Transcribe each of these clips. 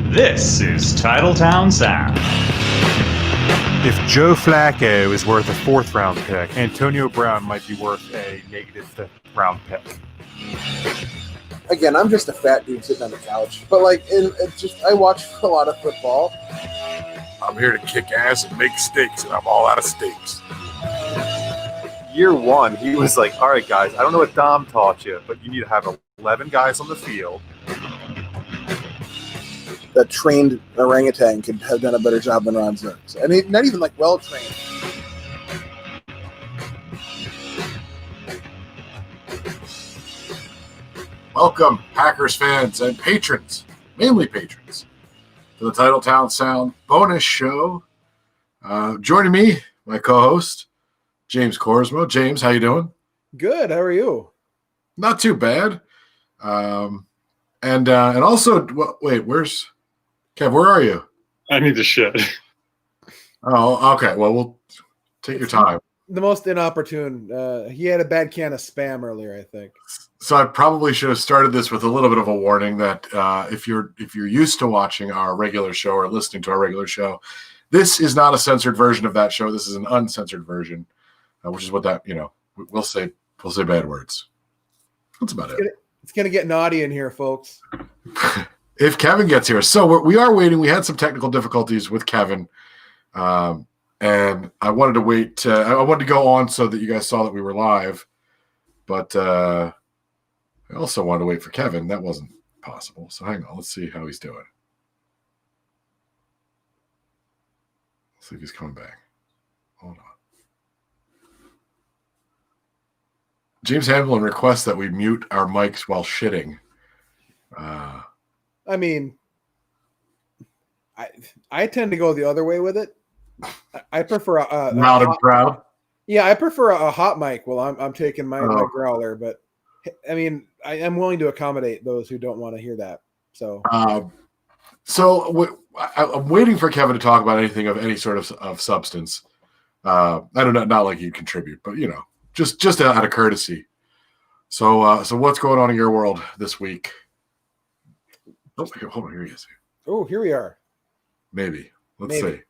This is Titletown Sound. If Joe Flacco is worth a fourth-round pick, Antonio Brown might be worth a negative fifth-round pick. Again, I'm just a fat dude sitting on the couch, but I watch a lot of football. I'm here to kick ass and make steaks, and I'm all out of steaks. Year one, he was like, all right, guys, I don't know what Dom taught you, but you need to have 11 guys on the field. That trained orangutan could have done a better job than Ron Zerks. I mean, not even well trained. Welcome, Packers fans and patrons, mainly patrons, to the Titletown Sound bonus show. Joining me, my co-host, James Corsmo. James, how you doing? Good. How are you? Not too bad. And also, wait, where's Kev? Where are you? I need to shit. Oh, okay. Well, we'll take your time. The most inopportune. He had a bad can of Spam earlier, I think. So I probably should have started this with a little bit of a warning that if you're used to watching our regular show or listening to our regular show, this is not a censored version of that show. This is an uncensored version, which is what that we'll say bad words. That's about it. It's gonna get naughty in here, folks. If Kevin gets here, so we are waiting. We had some technical difficulties with Kevin, and I wanted to wait. I wanted to go on so that you guys saw that we were live, but I also wanted to wait for Kevin. That wasn't possible. So hang on. Let's see how he's doing. Let's see if he's coming back. Hold on. James Hamlin requests that we mute our mics while shitting. I mean, I tend to go the other way with it. I prefer loud and proud. Yeah, I prefer a hot mic while I'm taking my growler. But I mean, I am willing to accommodate those who don't want to hear that. So, I'm waiting for Kevin to talk about anything of any sort of substance. I don't know, not like you contribute, but just out of courtesy. So what's going on in your world this week? Oh, hold on, here he is. Oh, here we are. Maybe. Let's see.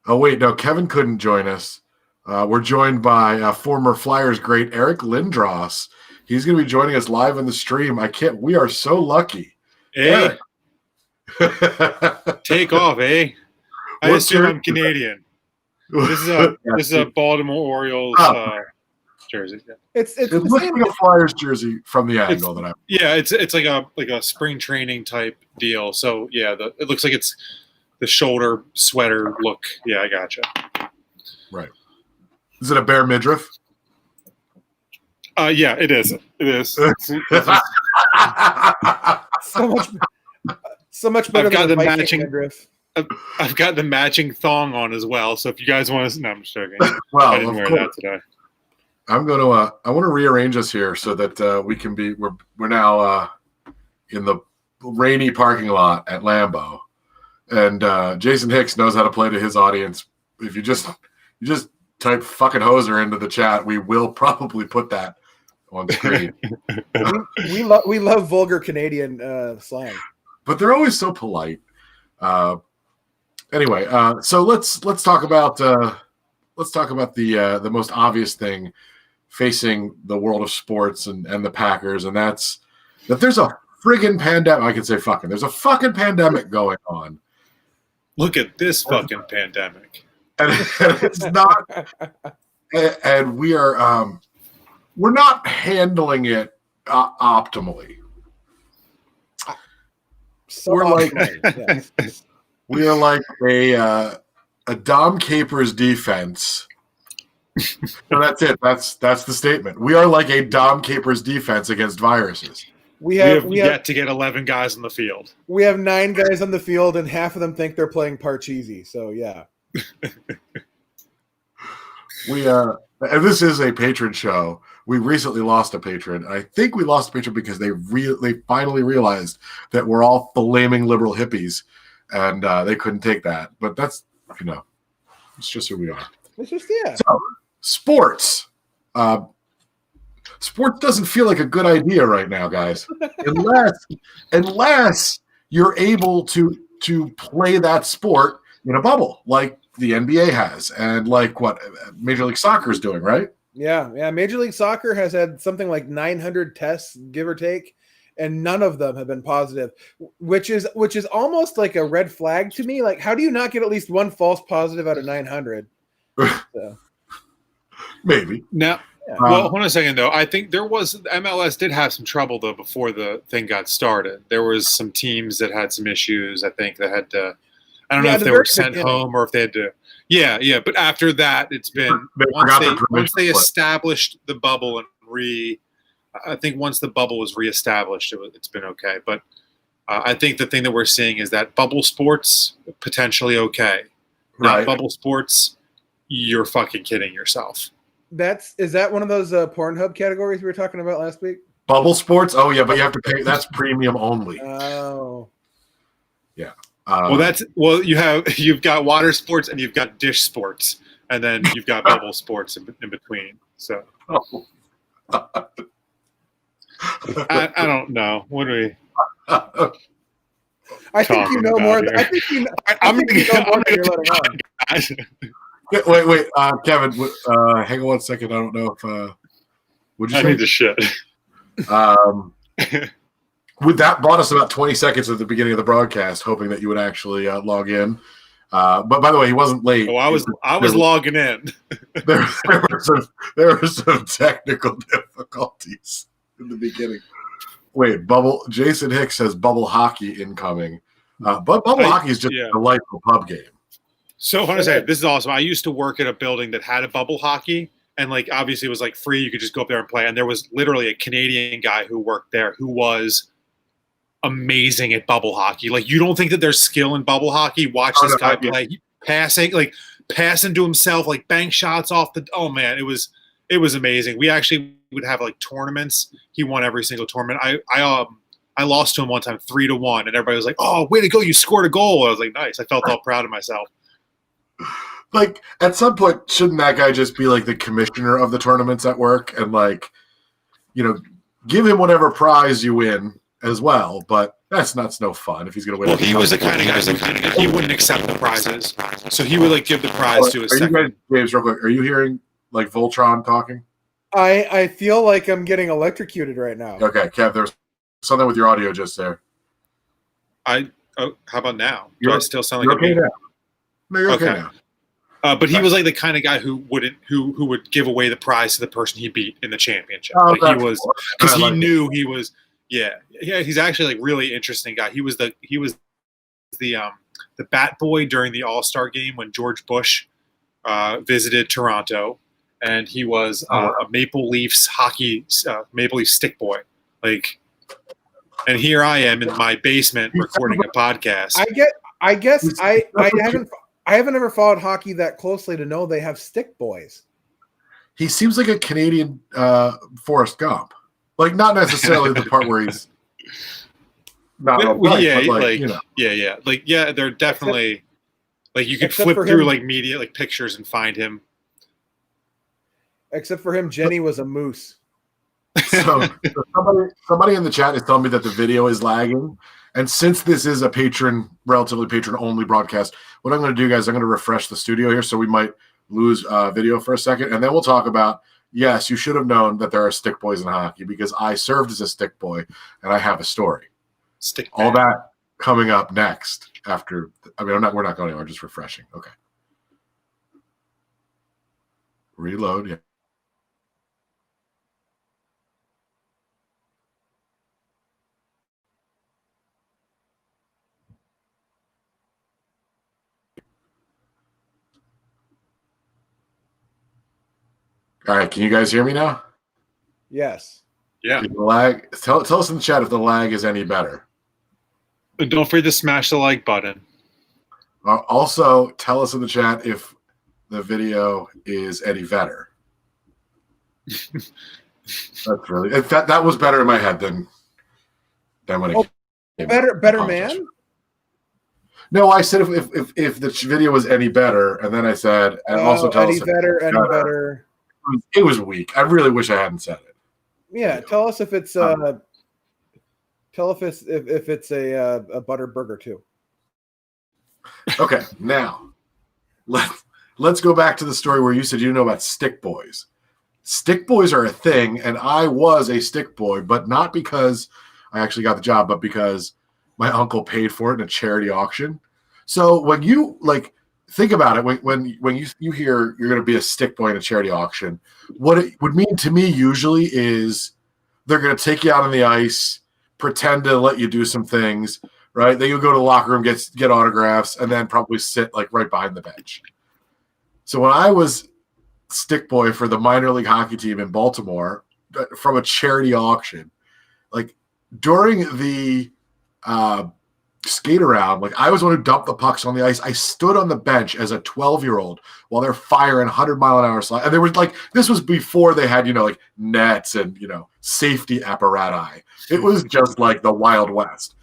Oh, wait, no, Kevin couldn't join us. We're joined by former Flyers great Eric Lindros. He's going to be joining us live in the stream. We are so lucky. Hey. Take off, eh? I assume I'm Canadian. This is a Baltimore Orioles jersey. Yeah. It looks like a Flyers jersey from the angle that I'm. Yeah, it's like a spring training type deal. So yeah, it looks like it's the shoulder sweater look. Yeah, I gotcha. Right. Is it a bare midriff? Yeah, it is. It is. So much better than the matching midriff. I've got the matching thong on as well. So if you guys want to, no, I'm just joking. Well, I didn't wear that today. I'm going to. I want to rearrange us here so that we can be. We're now in the rainy parking lot at Lambeau, and Jason Hicks knows how to play to his audience. If you just type "fucking hoser" into the chat, we will probably put that on screen. we love vulgar Canadian slang, but they're always so polite. Anyway, so let's talk about the most obvious thing facing the world of sports and the Packers, and that's that there's a friggin' pandemic. I can say fucking. There's a fucking pandemic going on. Look at this fucking pandemic. And it's not, and we are we're not handling it optimally. So we are like a Dom Capers defense. So that's it. That's the statement. We are like a Dom Capers defense against viruses. We have yet to get 11 guys on the field. We have 9 guys on the field, and half of them think they're playing Parcheesi. So yeah. And this is a patron show. We recently lost a patron. I think we lost a patron because they finally realized that we're all flaming liberal hippies, and they couldn't take that. But that's it's just who we are. It's just So, sports. Sports doesn't feel like a good idea right now, guys. Unless you're able to play that sport in a bubble like the NBA has, and like what Major League Soccer is doing, right? Yeah. Major League Soccer has had something like 900 tests, give or take, and none of them have been positive, which is almost like a red flag to me. Like, how do you not get at least one false positive out of 900? So. Maybe. Now, well, hold on a second though. I think MLS did have some trouble though before the thing got started. There was some teams that had some issues. I think that had to. I don't know if they were sent home or if they had to. Yeah. But after that, it's been once they established the bubble and I think once the bubble was reestablished, it's been okay. But I think the thing that we're seeing is that bubble sports potentially okay. Not bubble sports, you're fucking kidding yourself. Is that one of those Pornhub categories we were talking about last week? Bubble sports? Oh yeah, but you have to pay. That's premium only. Oh, yeah. You've got water sports and you've got dish sports, and then you've got bubble sports in between. So I don't know. What do we? I think you know more. I think you know. I'm going to know more than you're letting on. Wait, Kevin. Hang on 1 second. I don't know if. Would you? I need the shit. That bought us about 20 seconds at the beginning of the broadcast, hoping that you would actually log in. But by the way, he wasn't late. Oh, I was logging in. there were some technical difficulties in the beginning. Wait, Jason Hicks says bubble hockey incoming. But bubble hockey is just a delightful pub game. So I want to say, this is awesome. I used to work at a building that had a bubble hockey, and like obviously it was like free. You could just go up there and play. And there was literally a Canadian guy who worked there who was amazing at bubble hockey. Like, you don't think that there's skill in bubble hockey? Watch this guy play, passing to himself, like bank shots off the. Oh man, it was amazing. We actually would have like tournaments. He won every single tournament. I lost to him one time 3-1, and everybody was like, "Oh, way to go! You scored a goal." I was like, "Nice." I felt all proud of myself. Like, at some point, shouldn't that guy just be like the commissioner of the tournaments at work and like, give him whatever prize you win as well? But that's no fun if he's going to win. Well, he was the kind of guy. He wouldn't accept the prizes, so he would like give the prize to his second. You guys, James, real quick, are you hearing like Voltron talking? I feel like I'm getting electrocuted right now. Okay, Kev, there's something with your audio just there. How about now? Do I still sound like okay now? No, you're okay now. But he was like the kind of guy who would give away the prize to the person he beat in the championship. Oh, like he was, because he knew he was. Yeah. He's actually like really interesting guy. He was the bat boy during the All-Star game when George Bush visited Toronto, and he was a Maple Leafs Maple Leaf stick boy. Like, and here I am in my basement recording a podcast. I haven't ever followed hockey that closely to know they have stick boys. He seems like a Canadian Forrest Gump. Like, not necessarily the part where he's not they're definitely like you could flip through like media, like pictures, and find him. Except for him, Jenny was a moose. So somebody in the chat is telling me that the video is lagging. And since this is a relatively patron-only broadcast, what I'm going to do, guys, I'm going to refresh the studio here, so we might lose video for a second, and then we'll talk about, yes, you should have known that there are stick boys in hockey, because I served as a stick boy, and I have a story. All that coming up next after. We're not going anywhere, just refreshing. Okay. Reload, yeah. All right, can you guys hear me now? Yes. Yeah. The lag. Tell us in the chat if the lag is any better. And don't forget to smash the like button. Also, tell us in the chat if the video is any better. That's really that was better in my head than when it better man. No, I said if the video was any better, and then I said, and also tell us any better. It was weak. I really wish I hadn't said it. Yeah, tell us if it's Tell if it's a butter burger too. Okay, now let's go back to the story where you said you know about stick boys. Stick boys are a thing, and I was a stick boy, but not because I actually got the job, but because my uncle paid for it in a charity auction. So when you think about it, when you hear you're going to be a stick boy in a charity auction, what it would mean to me usually is they're going to take you out on the ice, pretend to let you do some things, right? Then you go to the locker room, get autographs, and then probably sit right behind the bench. So when I was stick boy for the minor league hockey team in Baltimore from a charity auction, during the skate around, I was the one who dumped the pucks on the ice. I stood on the bench as a 12-year-old while they're firing 100-mile-an-hour slide. And there was this was before they had, nets and, safety apparatus. It was just like the Wild West.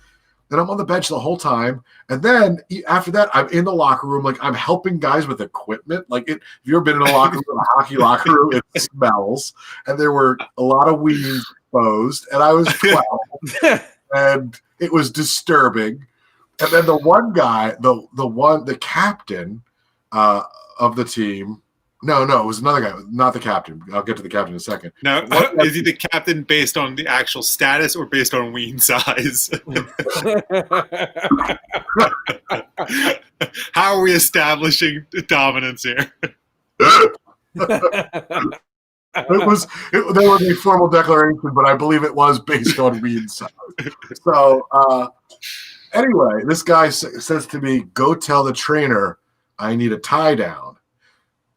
And I'm on the bench the whole time. And then after that, I'm in the locker room. I'm helping guys with equipment. If you've ever been in a locker room, a hockey locker room, it smells. And there were a lot of weeds exposed. And I was 12. And it was disturbing. And then the one guy, the captain of the team. No, it was another guy, not the captain. I'll get to the captain in a second. Now, is he the captain based on the actual status or based on ween size? How are we establishing dominance here? There was a formal declaration, but I believe it was based on ween size. So anyway, this guy says to me, "Go tell the trainer I need a tie down."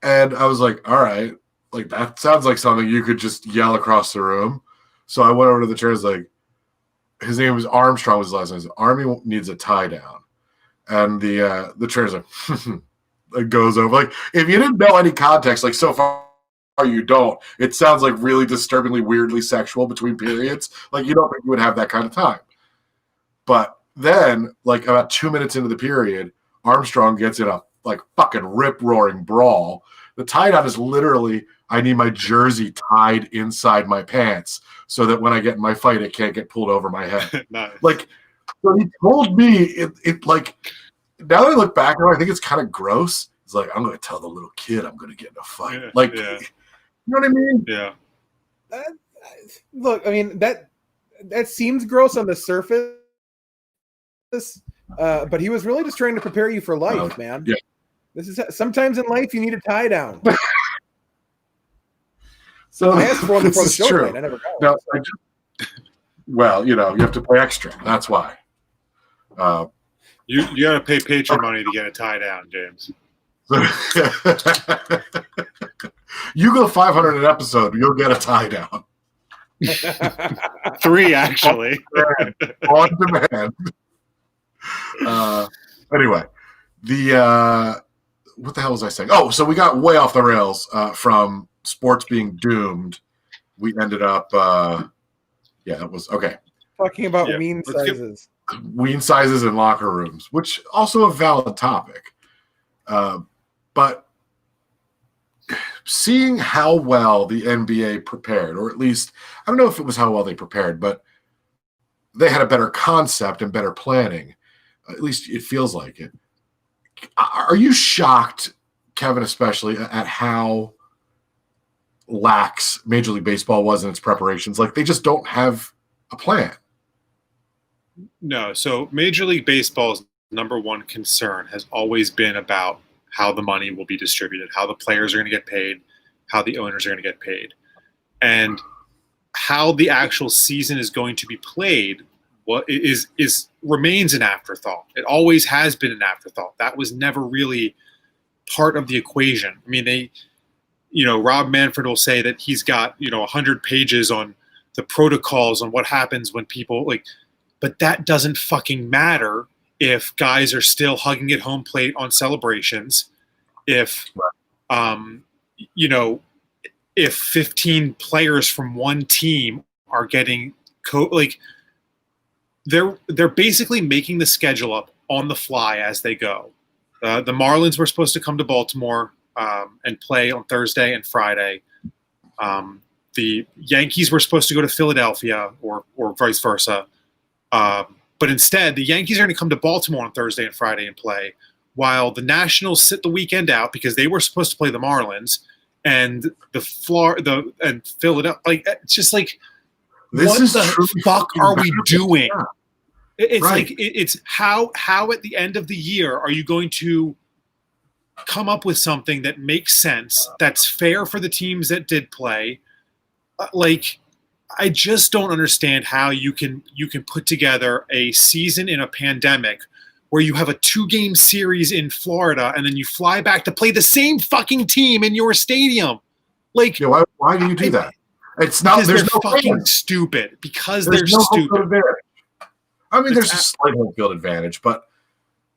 And I was like, all right, that sounds like something you could just yell across the room. So I went over to the trainer. His name was Armstrong was his last name. Army needs a tie down. And the trainer's it goes over. If you didn't know any context, so far you don't, it sounds really disturbingly, weirdly sexual between periods. You don't think you would have that kind of time. But then, about 2 minutes into the period, Armstrong gets in a fucking rip-roaring brawl. The tie-down is literally, I need my jersey tied inside my pants so that when I get in my fight, it can't get pulled over my head. Nice. So he told me, now that I look back on it, I think it's kind of gross. It's I'm going to tell the little kid I'm going to get in a fight. Yeah. You know what I mean? Yeah. Look, I mean, that seems gross on the surface, but he was really just trying to prepare you for life, man. Yeah. This is sometimes in life you need a tie down. So I asked for one before the show true. tonight. I never got one. Well, you have to pay extra. That's why. You got to pay Patreon money to get a tie down, James. You go 500 an episode, you'll get a tie down. 3 actually. On demand. Anyway, what the hell was I saying? Oh, so we got way off the rails from sports being doomed. We ended up, it was okay. Talking about Yeah. ween sizes. Ween sizes in locker rooms, which also a valid topic. But seeing how well the NBA prepared, or at least, I don't know if it was how well they prepared, but they had a better concept and better planning. At least it feels like it. Are you shocked, Kevin, especially at how lax Major League Baseball was in its preparations? They just don't have a plan. No. So Major League Baseball's number one concern has always been about how the money will be distributed, how the players are going to get paid, how the owners are going to get paid. And how the actual season is going to be played remains an afterthought. It always has been an afterthought. That was never really part of the equation. I mean, Rob Manfred will say that he's got, 100 pages on the protocols on what happens when people but that doesn't fucking matter if guys are still hugging at home plate on celebrations, if 15 players from one team are getting they're basically making the schedule up on the fly as they go. The Marlins were supposed to come to Baltimore and play on Thursday and Friday. The Yankees were supposed to go to Philadelphia or vice versa. But instead, the Yankees are going to come to Baltimore on Thursday and Friday and play, while the Nationals sit the weekend out because they were supposed to play the Marlins, and and Philadelphia. Like, it's just like, what the fuck are we doing? Yeah. It's Right. like it's how at the end of the year are you going to come up with something that makes sense, that's fair for the teams that did play? Like, I just don't understand how you can put together a season in a pandemic where you have a 2-game series in Florida and then you fly back to play the same fucking team in your stadium. Like, Yeah, why do you do that? It's not. because There's they're no fucking fans. stupid. Because There's they're no home field stupid. advantage. I mean, there's a It's slight home field advantage, but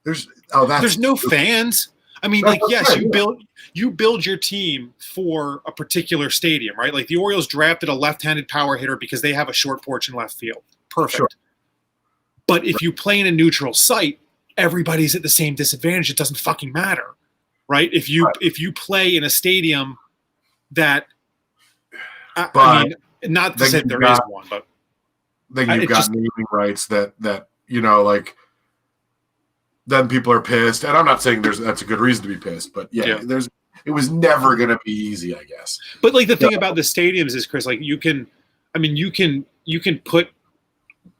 that's There's no fans. I mean, That's like, yes, right, you build your team for a particular stadium, right? Like the Orioles drafted a left-handed power hitter because they have a short porch in left field. Perfect. Sure. But if you play in a neutral site, everybody's at the same disadvantage. It doesn't fucking matter, right? If you play in a stadium that, I mean, not to say there is one, but then you've got naming rights that like, then people are pissed. And I'm not saying that's a good reason to be pissed, but yeah. It was never going to be easy, I guess. But like the thing about the stadiums is, Chris, like you can put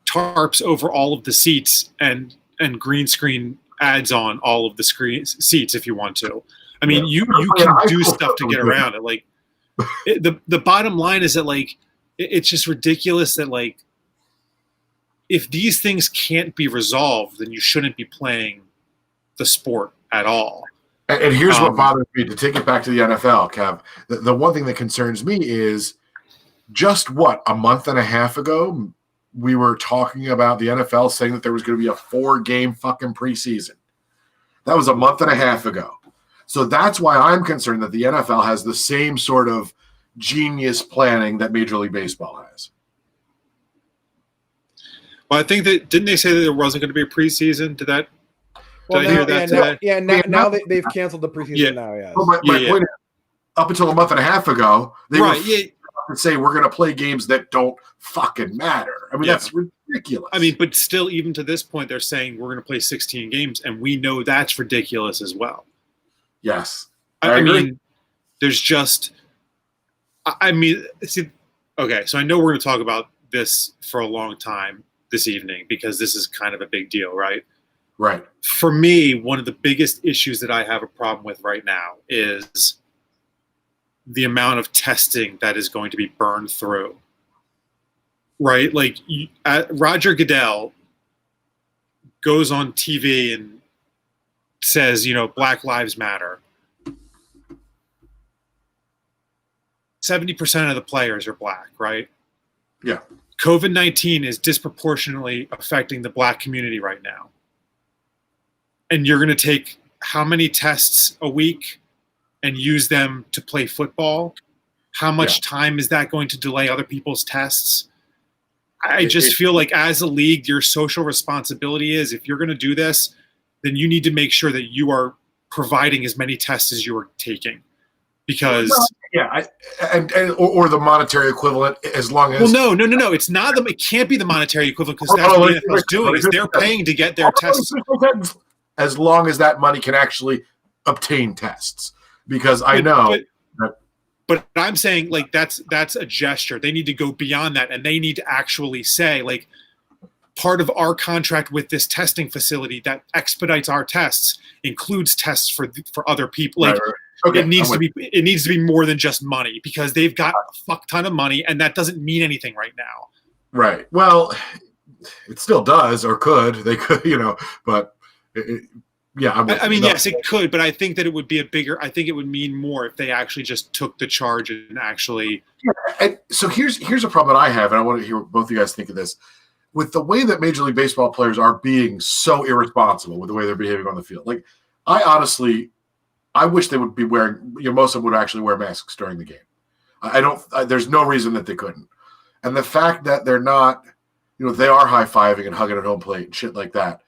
tarps over all of the seats and green screen ads on all of the seats if you want to. I mean, you can do stuff to get around it. Like the bottom line is that, like, it's just ridiculous that, like, if these things can't be resolved, then you shouldn't be playing the sport at all. And here's what bothers me, to take it back to the NFL, Kev. The one thing that concerns me is just a month and a half ago, we were talking about the NFL saying that there was going to be a 4-game fucking preseason. That was a month and a half ago. So that's why I'm concerned that the NFL has the same sort of genius planning that Major League Baseball has. Well, I think that, didn't they say that there wasn't going to be a preseason? Did I hear that today? Now they've canceled the preseason now, yeah. Well, my point is, up until a month and a half ago, they were to say we're going to play games that don't fucking matter. I mean, that's ridiculous. I mean, but still, even to this point, they're saying we're going to play 16 games, and we know that's ridiculous as well. Yes. I mean, there's just – I mean, see, okay, so I know we're going to talk about this for a long time this evening because this is kind of a big deal, right? Right. For me, one of the biggest issues that I have a problem with right now is the amount of testing that is going to be burned through, right? Like, Roger Goodell goes on TV and says, Black Lives Matter. 70% of the players are black, right? Yeah. COVID-19 is disproportionately affecting the black community right now. And you're going to take how many tests a week and use them to play football? How much time is that going to delay other people's tests? I just feel like as a league, your social responsibility is, if you're going to do this, then you need to make sure that you are providing as many tests as you are taking. Because or the monetary equivalent, as long as no, it's not it can't be the monetary equivalent, because that's what the NFL is doing, is they're paying to get their tests. As long as that money can actually obtain tests, because I know. But I'm saying, like, that's a gesture. They need to go beyond that, and they need to actually say, like, part of our contract with this testing facility that expedites our tests includes tests for other people. Like, right. Okay, it needs to be more than just money, because they've got a fuck ton of money, and that doesn't mean anything right now. Right. Well, it still does, or could. They could, but I mean, yes, it could, but I think that it would be I think it would mean more if they actually just took the charge and actually. Yeah, and so here's a problem that I have, and I want to hear what both of you guys think of this. With the way that Major League Baseball players are being so irresponsible with the way they're behaving on the field, like, I wish they would be wearing, most of them would actually wear masks during the game. There's no reason that they couldn't. And the fact that they're not, they are high-fiving and hugging at home plate and shit like that,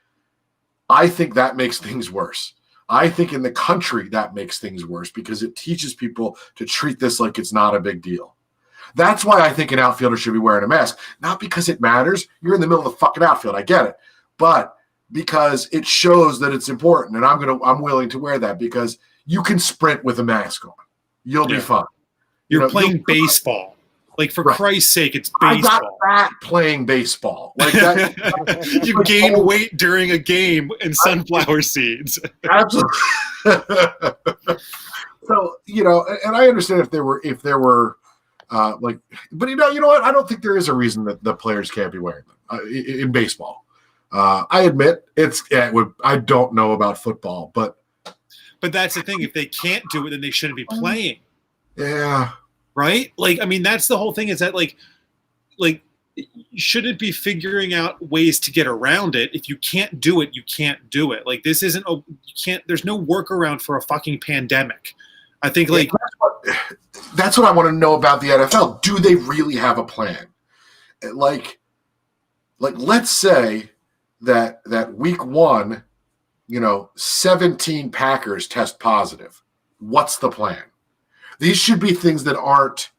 I think that makes things worse. I think in the country that makes things worse, because it teaches people to treat this like it's not a big deal. That's why I think an outfielder should be wearing a mask. Not because it matters. You're in the middle of the fucking outfield. I get it. But because it shows that it's important, and I'm willing to wear that because you can sprint with a mask on. You'll be fine. You're playing baseball. Like, for Christ's sake, it's baseball. I got fat playing baseball. Like that. You gain weight during a game in sunflower seeds. Absolutely. So, and I understand if there were like, but you know what? I don't think there is a reason that the players can't be wearing them in baseball. I admit I don't know about football, but that's the thing. If they can't do it, then they shouldn't be playing. Yeah. Right? Like, I mean, that's the whole thing, is that like you shouldn't be figuring out ways to get around it. If you can't do it, you can't do it. Like, this isn't, there's no workaround for a fucking pandemic. I think that's what I want to know about the NFL. Do they really have a plan? Like let's say that week 1, 17 Packers test positive. What's the plan? These should be things that aren't,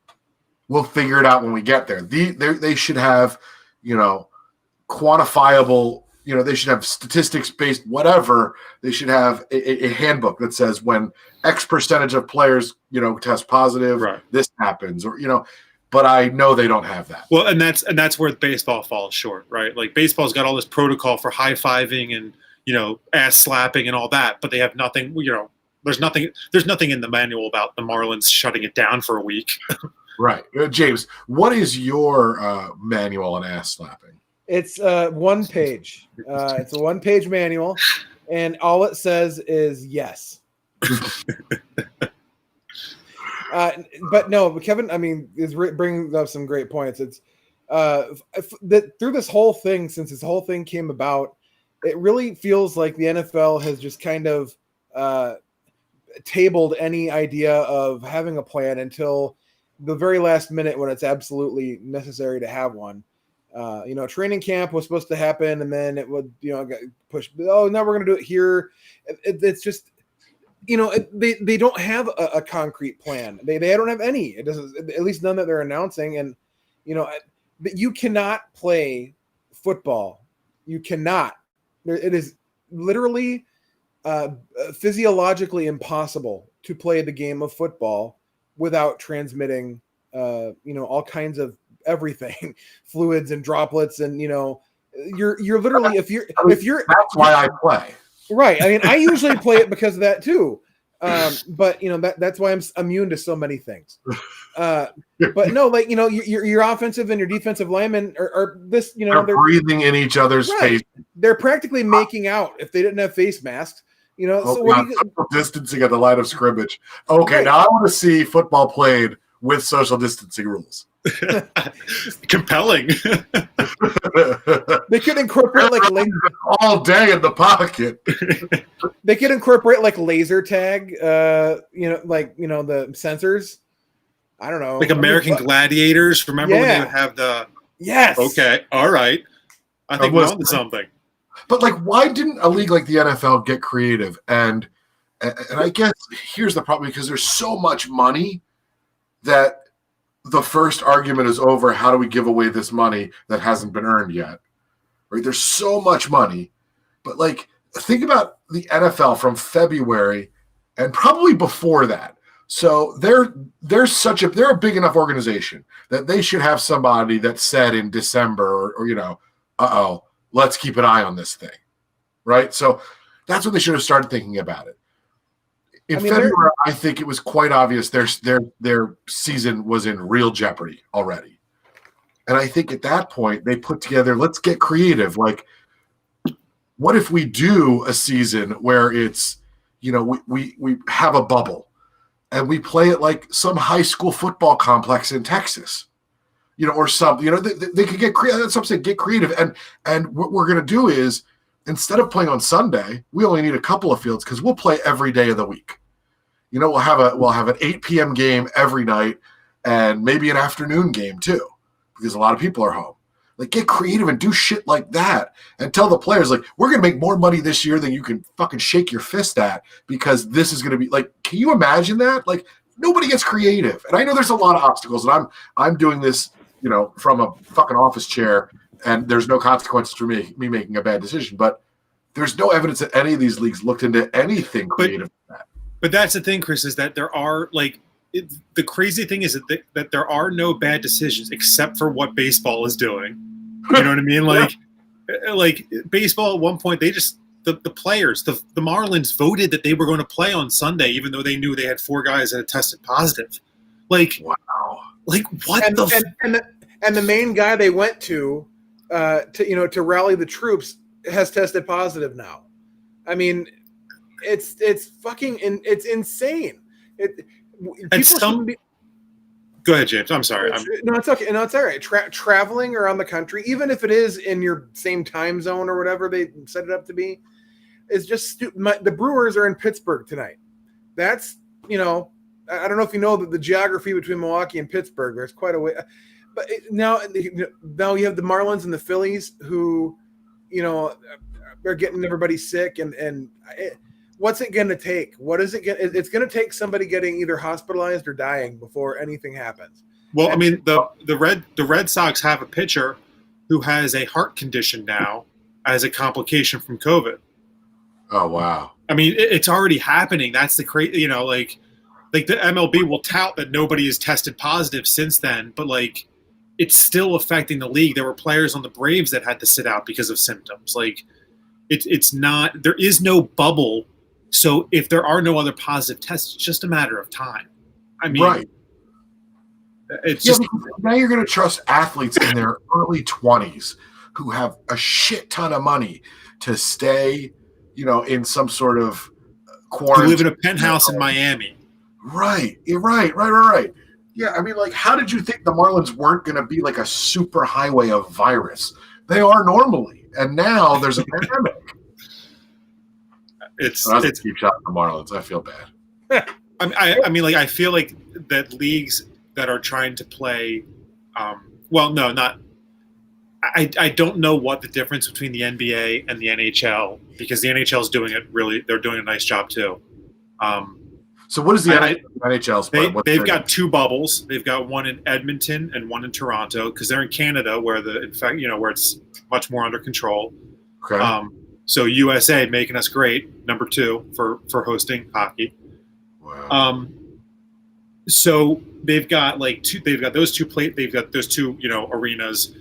we'll figure it out when we get there. They should have, quantifiable, they should have statistics-based whatever. They should have a handbook that says when X percentage of players, test positive, this happens, or, but I know they don't have that. Well, and that's where baseball falls short, right? Like, baseball's got all this protocol for high-fiving and, ass slapping and all that, but they have nothing, there's nothing in the manual about the Marlins shutting it down for a week. Right. James, what is your manual on ass slapping? It's 1 page. It's a 1-page manual, and all it says is yes. But Kevin, I mean, is bringing up some great points. It's through this whole thing, since this whole thing came about, it really feels like the NFL has just kind of tabled any idea of having a plan until the very last minute when it's absolutely necessary to have one. Training camp was supposed to happen, and then it would, get pushed. Oh, now we're going to do it here. It's just, they don't have a concrete plan. They don't have any. It doesn't, at least none that they're announcing. And, you cannot play football. You cannot. It is literally physiologically impossible to play the game of football without transmitting, all kinds of everything, fluids and droplets, and you're literally if you're that's why I play. Right. I mean, I usually play it because of that too. But that's why I'm immune to so many things. But no, your offensive and your defensive linemen are this, they're breathing in each other's face. They're practically making out if they didn't have face masks. Social distancing at the line of scrimmage. Okay, now I want to see football played with social distancing rules. Compelling. They could incorporate all day in the pocket. They could incorporate laser tag, the sensors. I don't know. Like American Gladiators. Remember when they would have the yes. Okay, all right. I think we're on to something. But why didn't a league like the NFL get creative? And I guess here's the problem, because there's so much money that the first argument is over. How do we give away this money that hasn't been earned yet? Right? There's so much money, but think about the NFL from February and probably before that. So they're a big enough organization that they should have somebody that said in December or let's keep an eye on this thing. Right? So that's when they should have started thinking about it. In February, I think it was quite obvious their season was in real jeopardy already. And I think at that point they put together, let's get creative. What if we do a season where it's, we have a bubble and we play it like some high school football complex in Texas, or something, they could get creative. That's what I'm saying, get creative. And what we're going to do is, instead of playing on Sunday, we only need a couple of fields because we'll play every day of the week. We'll have an 8 p.m. game every night and maybe an afternoon game too, because a lot of people are home. Get creative and do shit like that and tell the players, we're going to make more money this year than you can fucking shake your fist at, because this is going to be can you imagine that? nobody gets creative. And I know there's a lot of obstacles, and I'm doing this, from a fucking office chair, and there's no consequences for me making a bad decision. But there's no evidence that any of these leagues looked into anything creative. But that's the thing, Chris, is that there are the crazy thing is that there are no bad decisions except for what baseball is doing. You know what I mean? Like baseball at one point, they just the players, the Marlins voted that they were going to play on Sunday, even though they knew they had 4 guys that had tested positive. Wow. What and the main guy they went to rally the troops has tested positive now. I mean, it's insane. Go ahead, James. I'm sorry. No, it's okay. No, it's all right. Traveling around the country, even if it is in your same time zone or whatever they set it up to be, is just stupid. The Brewers are in Pittsburgh tonight. That's, I don't know if you know the geography between Milwaukee and Pittsburgh. There's quite a way. But now you have the Marlins and the Phillies who, are getting everybody sick. And what's it going to take? What is it? It's going to take somebody getting either hospitalized or dying before anything happens. Well, I mean, the Red Sox have a pitcher who has a heart condition now as a complication from COVID. Oh, wow. I mean, it's already happening. That's the crazy, like the MLB will tout that nobody has tested positive since then, but it's still affecting the league. There were players on the Braves that had to sit out because of symptoms. It's not, there is no bubble. So if there are no other positive tests, it's just a matter of time. I mean, right. It's just now you're going to trust athletes in their early 20s who have a shit ton of money to stay, in some sort of quarantine. To live in a penthouse in Miami. Right. Right. Yeah, I mean, how did you think the Marlins weren't going to be like a super highway of virus? They are normally, and now there's a pandemic. It's keep shot at the Marlins. I feel bad. I mean, I feel like that leagues that are trying to play, I don't know what the difference between the NBA and the NHL, because the NHL is doing it really. They're doing a nice job too. So what is the NHL split? They've got 2 bubbles. They've got one in Edmonton and one in Toronto because they're in Canada, where where it's much more under control. Okay. So USA making us great, number 2 for hosting hockey. Wow. So they've got those two arenas.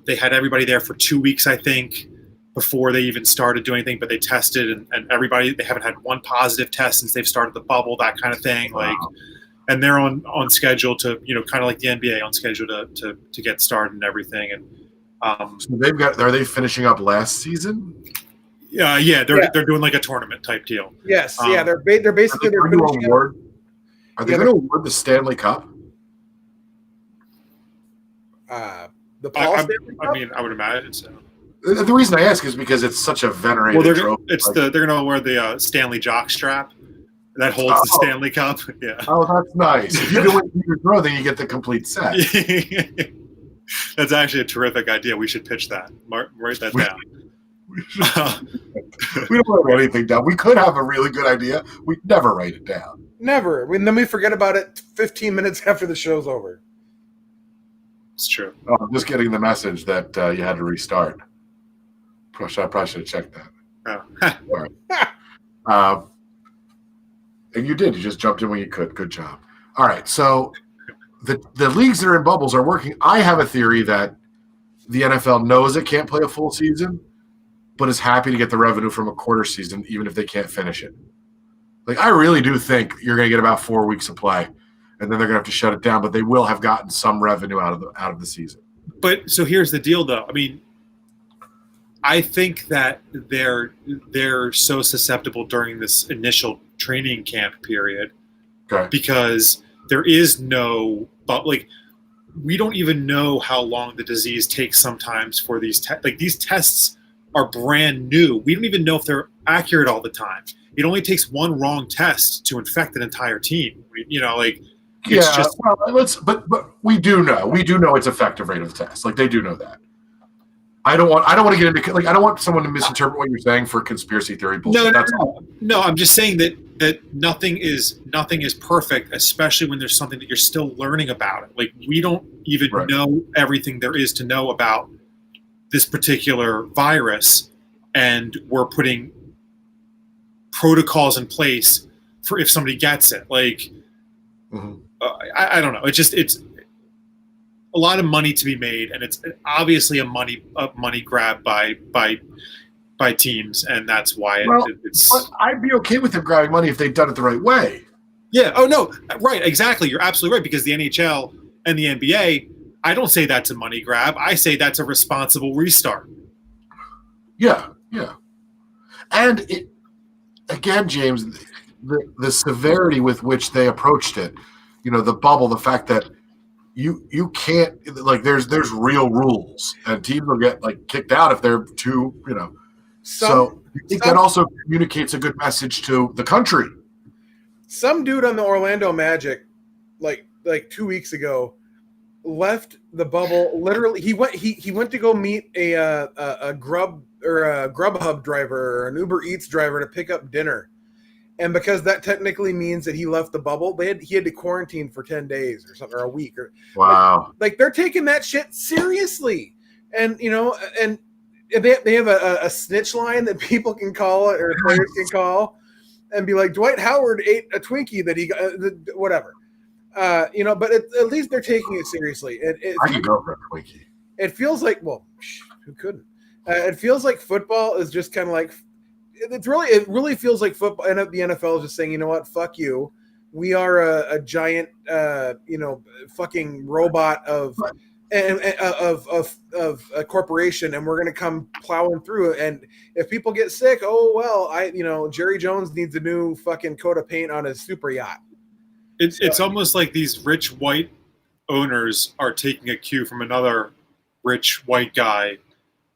They had everybody there for 2 weeks, I think, before they even started doing anything, but they tested and everybody, they haven't had one positive test since they've started the bubble, that kind of thing. Wow. And they're on schedule to, kind of like the NBA, on schedule to get started and everything. And so are they finishing up last season? Yeah, they're doing like a tournament type deal. Yes, they're basically are they going to award the Stanley Cup? The Paul Stanley Cup? I mean, I would imagine so. The reason I ask is because it's such a venerated trophy. They're going to wear the Stanley jock strap that holds the Stanley Cup. Yeah. Oh, that's nice. If you do your throw, then you get the complete set. That's actually a terrific idea. We should pitch that. Write that down. We don't write anything down. We could have a really good idea. We never write it down. Never. Then we forget about it 15 minutes after the show's over. It's true. Oh, I'm just getting the message that you had to restart. I probably should have checked that. Oh. All right. And you did. You just jumped in when you could. Good job. All right. So the leagues that are in bubbles are working. I have a theory that the NFL knows it can't play a full season, but is happy to get the revenue from a quarter season, even if they can't finish it. I really do think you're going to get about 4 weeks of play, and then they're going to have to shut it down. But they will have gotten some revenue out of the season. But so here's the deal, though. I mean, I think that they're so susceptible during this initial training camp period, okay, because there is no, but we don't even know how long the disease takes sometimes for these these tests are brand new. We don't even know if they're accurate all the time. It only takes one wrong test to infect an entire team. But we do know its effective rate of the test. They do know that. I don't want to get into I don't want someone to misinterpret what you're saying for conspiracy theory bullshit. No. I'm just saying that that nothing is perfect, especially when there's something that you're still learning about it. Like, we don't even Right. know everything there is to know about this particular virus, and we're putting protocols in place for if somebody gets it. Like, I don't know. It's a lot of money to be made, and it's obviously a money grab by teams, and that's why it's. But I'd be okay with them grabbing money if they'd done it the right way. Yeah. Oh no. Right. Exactly. You're absolutely right, because the NHL and the NBA, I don't say that's a money grab. I say that's a responsible restart. Yeah, yeah. And it again, James, the severity with which they approached it, the bubble, the fact that you can't, like, there's real rules, and teams will get like kicked out if they're too, So I think that also communicates a good message to the country. Some dude on the Orlando Magic, like 2 weeks ago, left the bubble. Literally, he went to go meet a Grub or a Grubhub driver or an Uber Eats driver to pick up dinner, and because that technically means that he left the bubble, he had to quarantine for 10 days or something, or a week. Or Wow, like they're taking that shit seriously, and and they have a snitch line that people can call or players can call and be like, Dwight Howard ate a Twinkie that he got, whatever. But at least they're taking it seriously. I could go for a Twinkie. It feels like, well, who couldn't? It feels like football is just kind of like, it really feels like football, and the NFL is just saying, you know what, fuck you. We are a giant, fucking robot of a corporation, and we're going to come plowing through it. And if people get sick, oh well, Jerry Jones needs a new fucking coat of paint on his super yacht. It's almost like these rich white owners are taking a cue from another rich white guy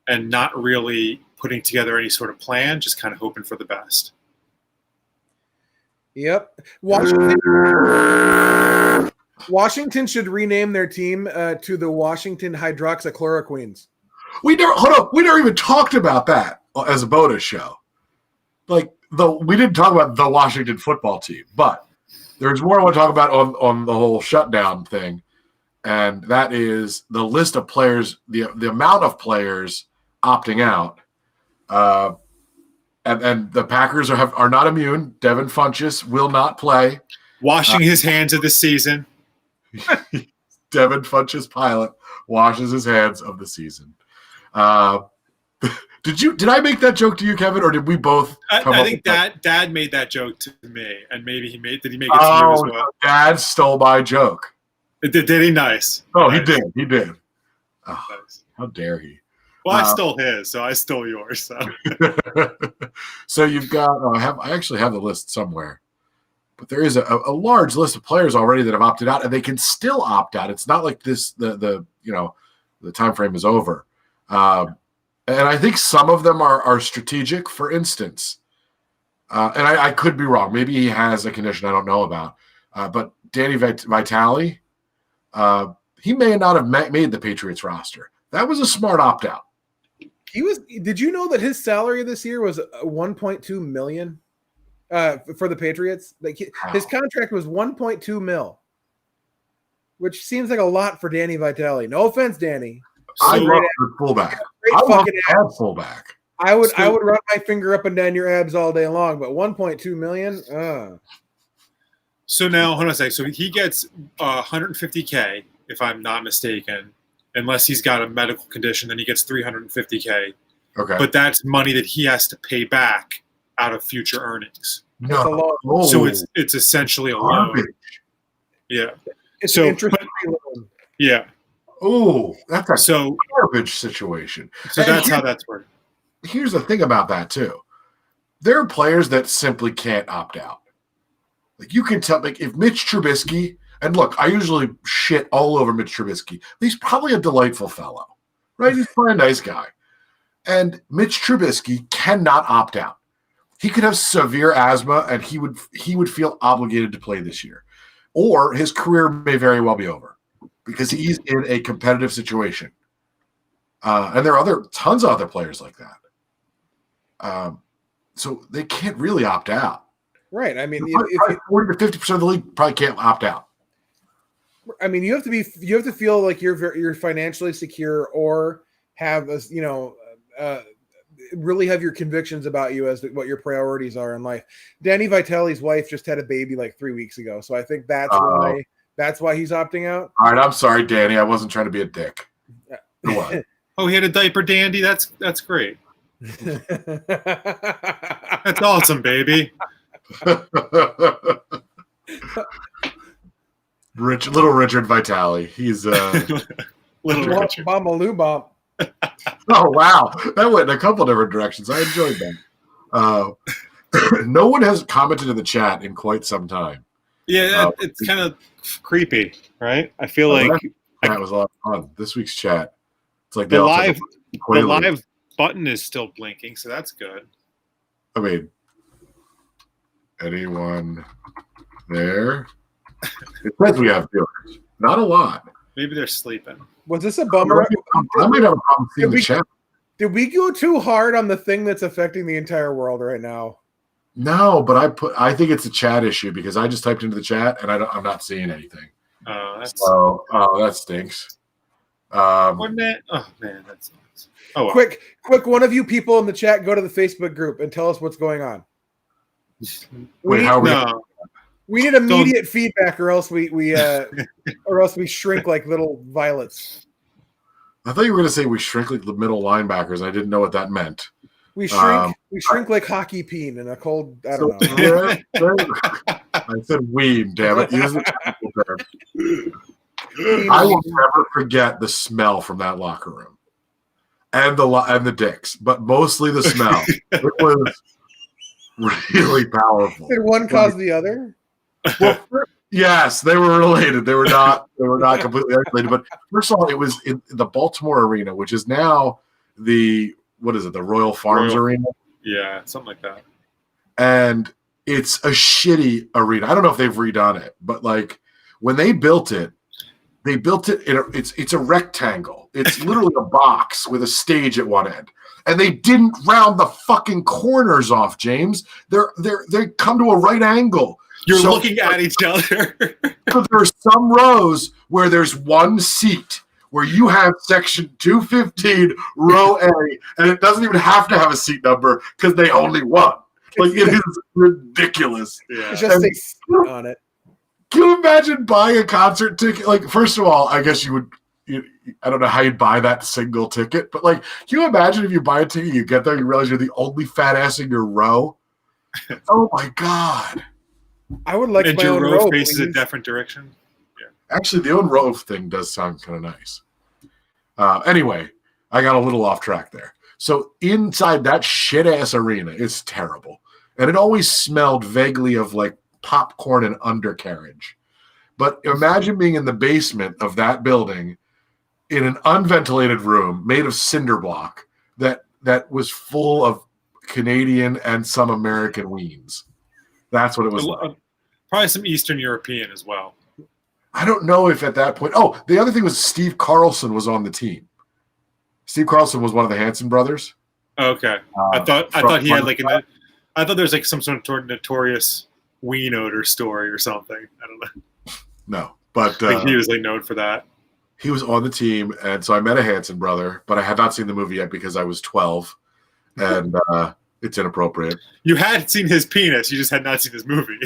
and not really putting together any sort of plan, just kind of hoping for the best. Yep. Washington should rename their team to the Washington Hydroxychloroquines. We never even talked about that as a bonus show. Like, we didn't talk about the Washington football team, but there's more I want to talk about on the whole shutdown thing, and that is the list of players, the amount of players opting out. And the Packers are not immune. Devin Funchess will not play. Washing his hands of the season. Devin Funchess pilot washes his hands of the season. Did I make that joke to you, Kevin, or did we both? I think Dad made that joke to me, and maybe did he make it to you as well? Dad stole my joke. Did he? Nice. Oh, nice. He did. Oh, nice. How dare he? Well, I stole his, so I stole yours. So, so you've got. I actually have the list somewhere, but there is a large list of players already that have opted out, and they can still opt out. It's not like this. The time frame is over, and I think some of them are strategic. For instance, and I could be wrong. Maybe he has a condition I don't know about. But Danny Vitale, he may not have made the Patriots roster. That was a smart opt out. Did you know that his salary this year was $1.2 million for the Patriots? Like his contract was $1.2 million, which seems like a lot for Danny Vitale. No offense, Danny. I love the fullback. I love the fullback. I would run my finger up and down your abs all day long, but $1.2 million. So now, hold on a second. So he gets $150K, if I'm not mistaken. Unless he's got a medical condition, then he gets $350K. Okay. But that's money that he has to pay back out of future earnings. No. So it's essentially a loan. Yeah. It's an interest-free loan. Yeah. Oh, that's a garbage situation. So that's how that's worked. Here's the thing about that too. There are players that simply can't opt out. Like, you can tell, like, if Mitch Trubisky. And look, I usually shit all over Mitch Trubisky. He's probably a delightful fellow, right? He's probably a nice guy. And Mitch Trubisky cannot opt out. He could have severe asthma, and he would feel obligated to play this year. Or his career may very well be over because he's in a competitive situation. And there are tons of other players like that. So they can't really opt out. Right. I mean, Probably 40 to 50% of the league probably can't opt out. I mean, you have to feel like you're financially secure, or have really have your convictions about you as to what your priorities are in life. Danny Vitale's wife just had a baby like 3 weeks ago, so I think that's why he's opting out. All right, I'm sorry, Danny. I wasn't trying to be a dick. What? Oh, he had a diaper dandy. That's great. That's awesome, baby. Little Richard Vitale. He's Little Richard. Bamaloo Bomb. Oh wow, that went in a couple different directions. I enjoyed that. No one has commented in the chat in quite some time. Yeah, it's kind of creepy, right? I feel like that was a lot of fun. This week's chat. It's like the live button is still blinking, so that's good. I mean, anyone there? It says we have viewers. Not a lot. Maybe they're sleeping. Was this a bummer? I might have a problem seeing the chat. Did we go too hard on the thing that's affecting the entire world right now? No, but I think it's a chat issue because I just typed into the chat and I'm not seeing anything. That stinks. Wouldn't it? Oh man, that sucks. Oh, well. Quick! One of you people in the chat, go to the Facebook group and tell us what's going on. We need immediate feedback, or else we shrink like little violets. I thought you were going to say we shrink like the middle linebackers. I didn't know what that meant. We shrink like hockey peen in a cold. I don't know. I said weed. Damn it! Use the technical term. I will never forget the smell from that locker room, and the dicks, but mostly the smell. It was really powerful. Did one cause the other? Well, yes, they were related. They were not completely isolated. But first of all, it was in the Baltimore Arena, which is now the Royal Farms Arena? Yeah, something like that. And it's a shitty arena. I don't know if they've redone it, but like when they built it it's a rectangle. It's literally a box with a stage at one end. And they didn't round the fucking corners off, James. They come to a right angle. You're looking at each other. So there are some rows where there's one seat where you have section 215, row A, and it doesn't even have to have a seat number because they only won. Like, it is ridiculous. Yeah. Just say seat on it. Can you imagine buying a concert ticket? Like, first of all, I guess you would. I don't know how you'd buy that single ticket, but like, can you imagine if you buy a ticket, you get there, you realize you're the only fat ass in your row? Oh my god! I would like and my your own row row faces please. a different direction. Yeah. Actually, the own row thing does sound kind of nice. Anyway, I got a little off track there. So inside that shit ass arena is terrible, and it always smelled vaguely of like popcorn and undercarriage. But imagine being in the basement of that building in an unventilated room made of cinder block that was full of Canadian and some American weens. That's what it was like. Probably some Eastern European as well. I don't know if at that point. Oh, the other thing was Steve Carlson was on the team. Steve Carlson was one of the Hanson brothers. Okay, I thought he had like I thought there's like some sort of notorious ween odor story or something. I don't know. No, but I think he was like known for that. He was on the team, and so I met a Hanson brother, but I had not seen the movie yet because I was 12, and it's inappropriate. You had seen his penis, you just had not seen his movie.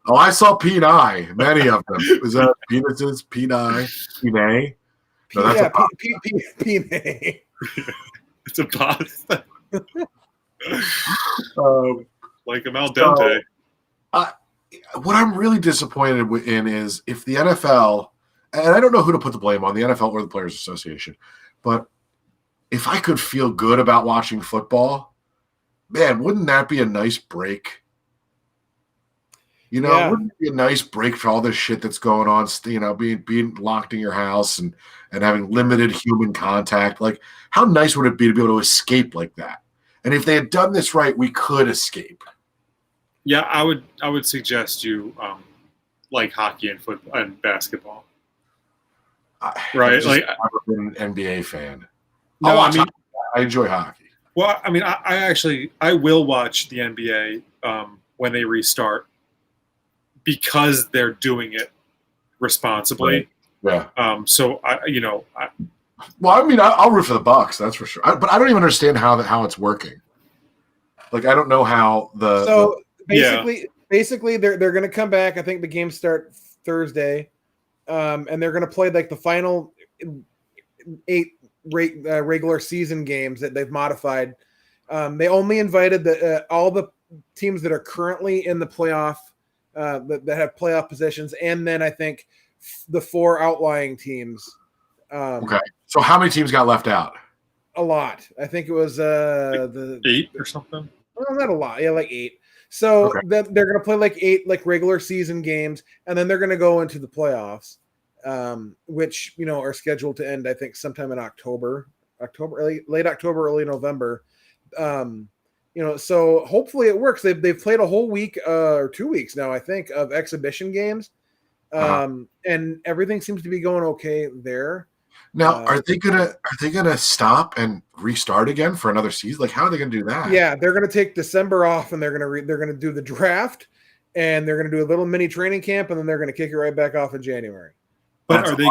Oh, I saw peni, many of them. Is that penises, peni, pene? No, that's pene. It's a pasta. Like a al dente. What I'm really disappointed in is if the NFL, and I don't know who to put the blame on, the NFL or the Players Association, but if I could feel good about watching football, man, wouldn't that be a nice break? Wouldn't it be a nice break for all this shit that's going on, being locked in your house and having limited human contact? Like, how nice would it be to be able to escape like that? And if they had done this right, we could escape. Yeah, I would suggest you like hockey and football and basketball. Right? Like, I've never been an NBA fan. No, I enjoy hockey. Well, I mean, I will watch the NBA when they restart because they're doing it responsibly. Yeah. So Well, I mean, I'll root for the Bucks, that's for sure. But I don't even understand how it's working. Like, I don't know how basically they're going to come back. I think the games start Thursday, and they're going to play like the final 8 regular season games that they've modified. They only invited all the teams that are currently in the playoff that have playoff positions, and then I think the 4 outlying teams. Okay. So how many teams got left out? A lot. I think it was the 8 or something. Well, not a lot. Yeah, like 8. So Okay. they're going to play like 8 like regular season games, and then they're going to go into the playoffs, which are scheduled to end I think sometime in October, late October, early November. So hopefully it works. They've played a whole week or 2 weeks now, I think, of exhibition games, and everything seems to be going okay there. Now, are they gonna stop and restart again for another season? Like, how are they gonna do that? Yeah, they're gonna take December off, and they're gonna do the draft, and they're gonna do a little mini training camp, and then they're gonna kick it right back off in January. But are they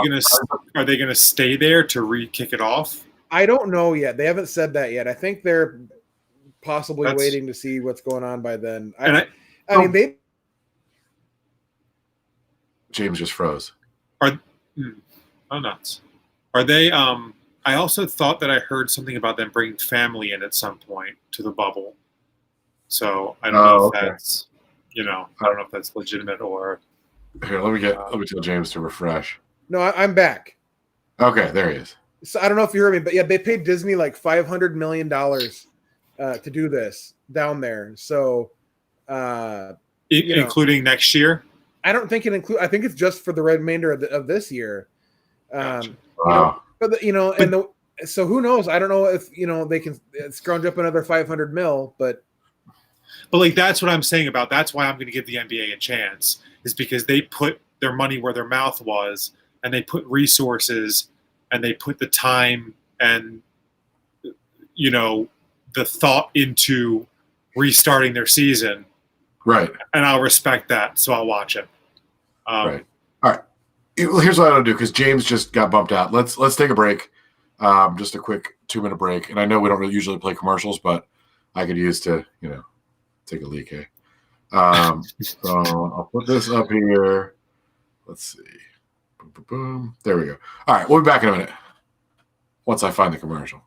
gonna stay there to re-kick it off? I don't know yet. They haven't said that yet. I think they're possibly waiting to see what's going on by then. I mean, they. James just froze. Oh, nuts. Are they? I also thought that I heard something about them bringing family in at some point to the bubble. So I don't know if that's, I don't know if that's legitimate or. Here, let me tell James to refresh. No, I'm back. Okay, there he is. So I don't know if you heard me, but yeah, they paid Disney like $500 million to do this down there. So, including next year. I don't think it includes. I think it's just for the remainder of this year. Gotcha. So who knows? I don't know if they can scrounge up another 500 mil, but like that's what I'm saying about. That's why I'm going to give the NBA a chance, is because they put their money where their mouth was, and they put resources, and they put the time and the thought into restarting their season. Right. And I'll respect that, so I'll watch it. Right. All right. Well, here's what I'm gonna do, because James just got bumped out. Let's take a break. Just a quick 2-minute break. And I know we don't really usually play commercials, but I could use to, take a leak here. So I'll put this up here. Let's see. Boom, boom, boom. There we go. All right, we'll be back in a minute once I find the commercial.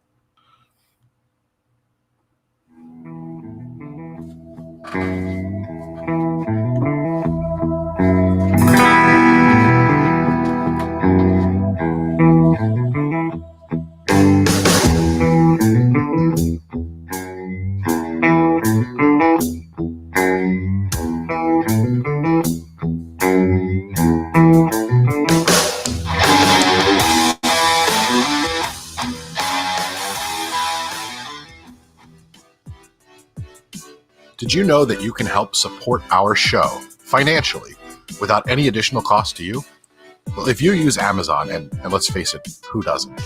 Did you know that you can help support our show financially without any additional cost to you? Well, if you use Amazon, and let's face it, who doesn't?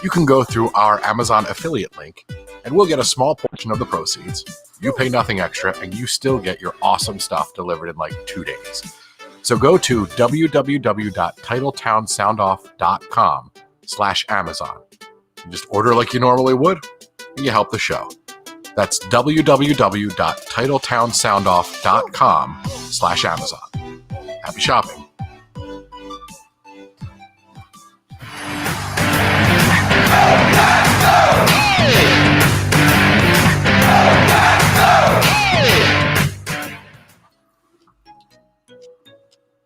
You can go through our Amazon affiliate link, and we'll get a small portion of the proceeds. You pay nothing extra, and you still get your awesome stuff delivered in like 2 days. So go to www.titletownsoundoff.com/Amazon. And just order like you normally would, and you help the show. That's www.titletownsoundoff.com/Amazon. Happy shopping.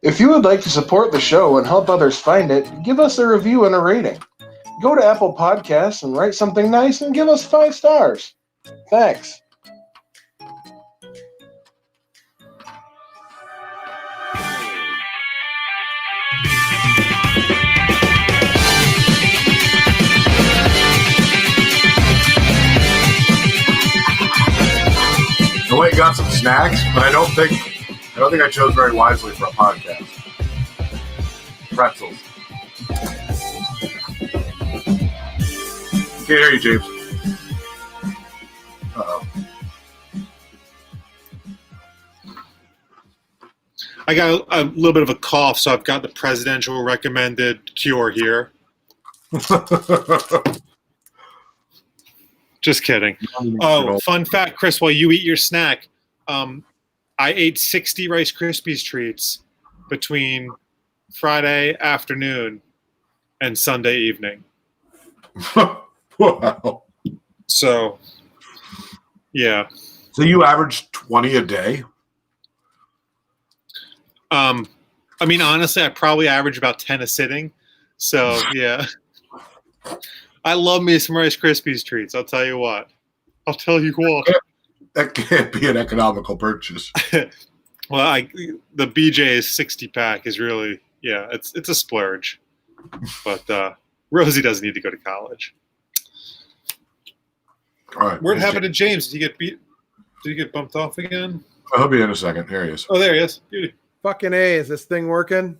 if you would like to support the show and help others find it, give us a review and a rating. Go to Apple Podcasts and write something nice and give us 5 stars. Thanks. I went and got some snacks, but I don't think I chose very wisely for a podcast. Pretzels. Can't hear you, James. Uh-oh. I got a little bit of a cough, so I've got the presidential recommended cure here. Just kidding. Oh, fun fact, Chris, while you eat your snack, I ate 60 Rice Krispies treats between Friday afternoon and Sunday evening. Wow. So, yeah. So you average 20 a day? I mean, honestly, I probably average about 10 a sitting. So, yeah. I love me some Rice Krispies treats. I'll tell you what. That can't be an economical purchase. Well, the BJ's 60-pack is really, yeah, it's a splurge. But Rosie doesn't need to go to college. All right. What happened to James? Did he get beat? Did he get bumped off again? I'll be in a second. Here he is. Oh, there he is. Beauty. Fucking A, is this thing working?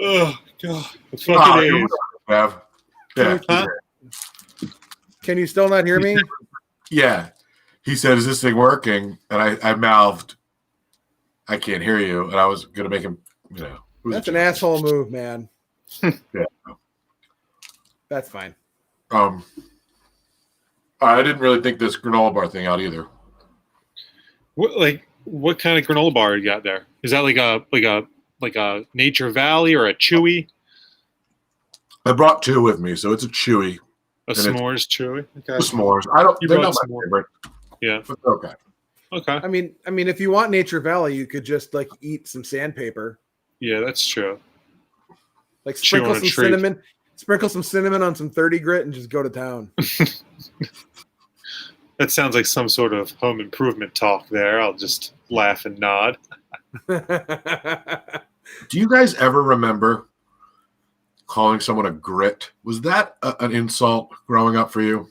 Oh, God. The fucking A's. Have. Yeah. Huh? Can you still not hear me? Yeah. He said, "Is this thing working?" And I mouthed, "I can't hear you." And I was going to make him, That's an asshole move, man. Yeah. That's fine. I didn't really think this granola bar thing out either. What kind of granola bar you got there? Is that like a Nature Valley or a Chewy? I brought two with me, so it's a Chewy. A s'mores Chewy? Okay. S'mores. They're not my favorite. Yeah. But they're okay. Okay. I mean, if you want Nature Valley, you could just like eat some sandpaper. Yeah, that's true. Like Chew sprinkle on a some treat. cinnamon. Sprinkle some cinnamon on some 30 grit and just go to town. That sounds like some sort of home improvement talk there. I'll just laugh and nod. Do you guys ever remember calling someone a grit? Was that an insult growing up for you?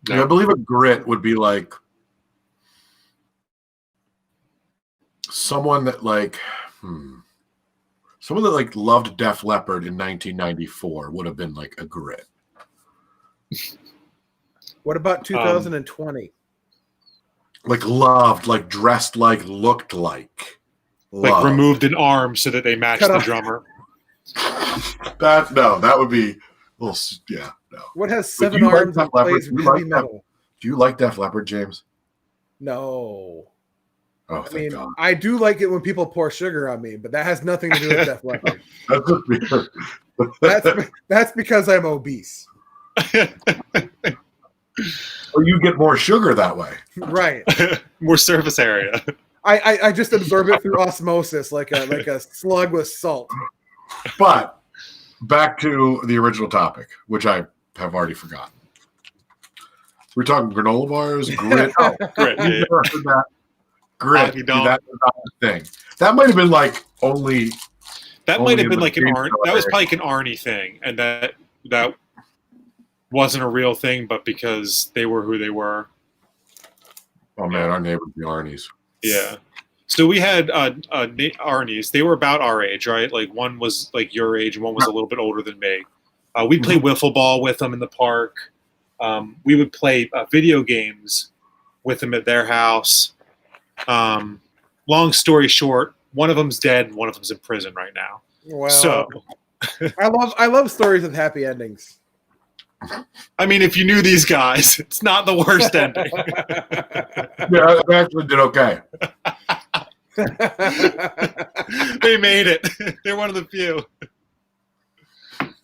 No. Yeah, I believe a grit would be like someone that loved Def Leppard in 1994 would have been like a grit. What about 2020? Like loved, like dressed like, looked like. Like Loved. removed an arm so that they match Cut the off. drummer. That would be a little, yeah, no. What has But 7 you like arms Def and Leppard? plays You heavy like metal? Do you like Def Leppard, James? No. Oh, I thank mean, God. I do like it when people pour sugar on me, but that has nothing to do with Def Leppard. That's just weird. That's because I'm obese. Well, you get more sugar that way. Right. More surface area. I just absorb it through osmosis like a slug with salt. But back to the original topic, which I have already forgotten. We're talking granola bars, grit. Oh, Grit, you've yeah. never heard that. Grit. Hockey dog. That's not a thing. That might have been like only. That Only might have in been the like an Green Arnie. Zone That was area. probably like an Arnie thing, and that wasn't a real thing, but because they were who they were. Oh man, our neighbors, the Arnies. Yeah. So we had Arnie's. They were about our age, right? Like one was like your age, and one was a little bit older than me. We played wiffle ball with them in the park. We would play video games with them at their house. Long story short, one of them's dead, and one of them's in prison right now. Well, So, I love stories with happy endings. I mean, if you knew these guys, it's not the worst ending. Yeah, I actually did okay. They made it. They're one of the few.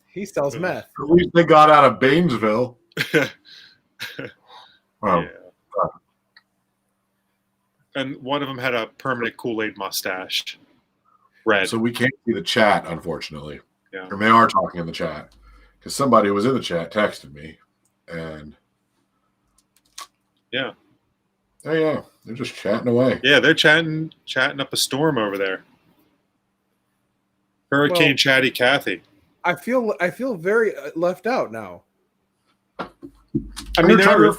He sells meth. At least they got out of Bainesville. Oh, Yeah. And one of them had a permanent Kool-Aid mustache. Red. so we can't see the chat, unfortunately. Yeah. And they are talking in the chat because somebody who was in the chat texted me, and Yeah. oh yeah, they're just chatting away. Yeah, they're chatting up a storm over there. Hurricane Well- Chatty Cathy. I feel very left out now. I mean, they're not really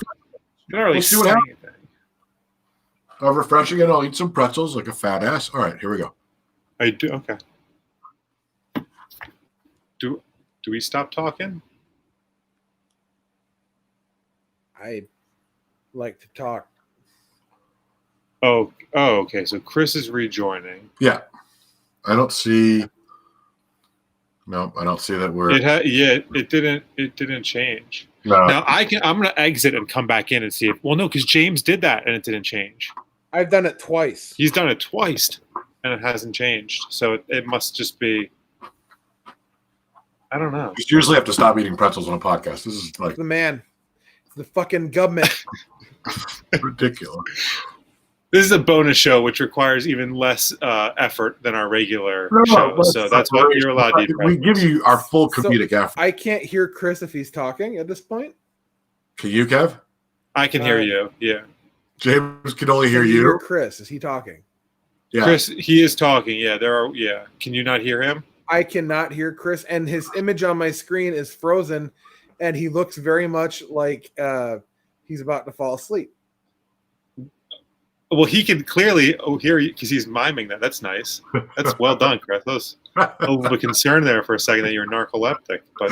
We'll see what saying happens. anything. I'll refresh again. I'll eat some pretzels like a fat ass. All right, here we go. I do. Okay. Do we stop talking? I like to talk. Oh, okay. So Chris is rejoining. Yeah. I don't see. No, I don't see that we're. It didn't change. No. Now I'm gonna exit and come back in and see if. Well, no, because James did that and it didn't change. I've done it twice. He's done it twice and it hasn't changed. So it must just be. I don't know. You usually have to stop eating pretzels on a podcast. This is like The man, the fucking government. ridiculous. This is a bonus show, which requires even less effort than our regular No, show. So that's what you're allowed to eat. We give you our full So- comedic effort. I can't hear Chris if he's talking at this point. Can you, Kev? I can hear you. Yeah. James can only hear Can you. Chris, is he talking? Yeah. Chris, he is talking. Yeah. Yeah. Can you not hear him? I cannot hear Chris, and his image on my screen is frozen, and he looks very much like he's about to fall asleep. Well, he can clearly hear you because he's miming that. That's nice. That's well done, Chris. I was a little bit concerned there for a second that you're narcoleptic, but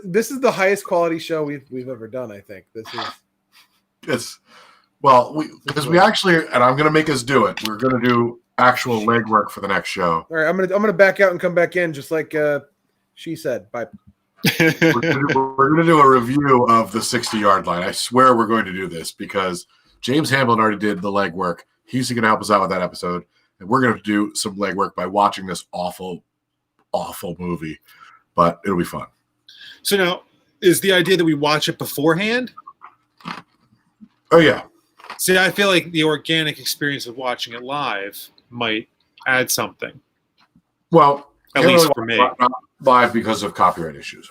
This is the highest quality show we've ever done. I think this is. It's well, because we actually, and I'm going to make us do it. We're going to do actual legwork for the next show. All right, I'm gonna back out and come back in, just like she said. Bye. We're going to do a review of the 60-yard line. I swear we're going to do this because James Hamblin already did the legwork. He's going to help us out with that episode, and we're going to do some legwork by watching this awful, awful movie. But it'll be fun. So now, is the idea that we watch it beforehand? Oh yeah. See, I feel like the organic experience of watching it live might add something. Well, At least for me. not live because of copyright issues.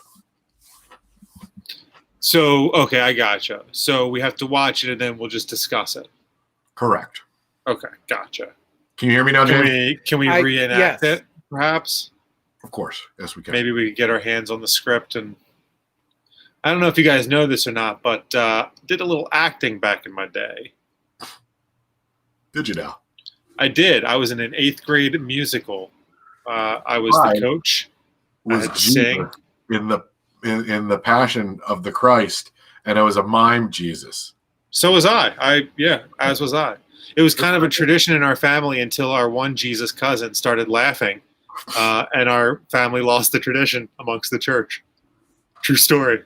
So, okay, I gotcha. So we have to watch it and then we'll just discuss it. Correct. Okay, gotcha. Can you hear me now, James? Can we reenact it, perhaps? Of course. Yes, we can. Maybe we could get our hands on the script. And I don't know if you guys know this or not, but did a little acting back in my day. Did you now? I did. I was in an 8th grade musical. I was the coach. I Was had to Jesus sing. in the Passion of the Christ, and I was a mime Jesus. So was I. As was I. It was kind of a tradition in our family until our one Jesus cousin started laughing, and our family lost the tradition amongst the church. True story.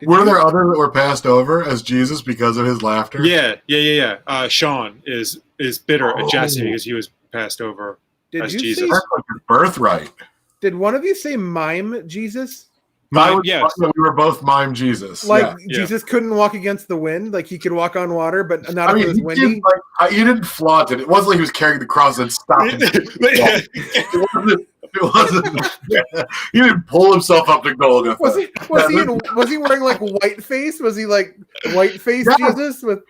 Were there others that were passed over as Jesus because of his laughter? Yeah. Sean is bitter at Jesse because he was passed over Did as you Jesus. That's like your birthright. Did one of you say mime Jesus? Yes. We were both mime Jesus. Like Yeah. Jesus couldn't walk against the wind, like he could walk on water, but not if it was windy. He didn't flaunt it. It wasn't like he was carrying the cross and stopping. It wasn't. He didn't pull himself up to Golgotha. Was he wearing like white face? Was he like white face Yeah. Jesus with?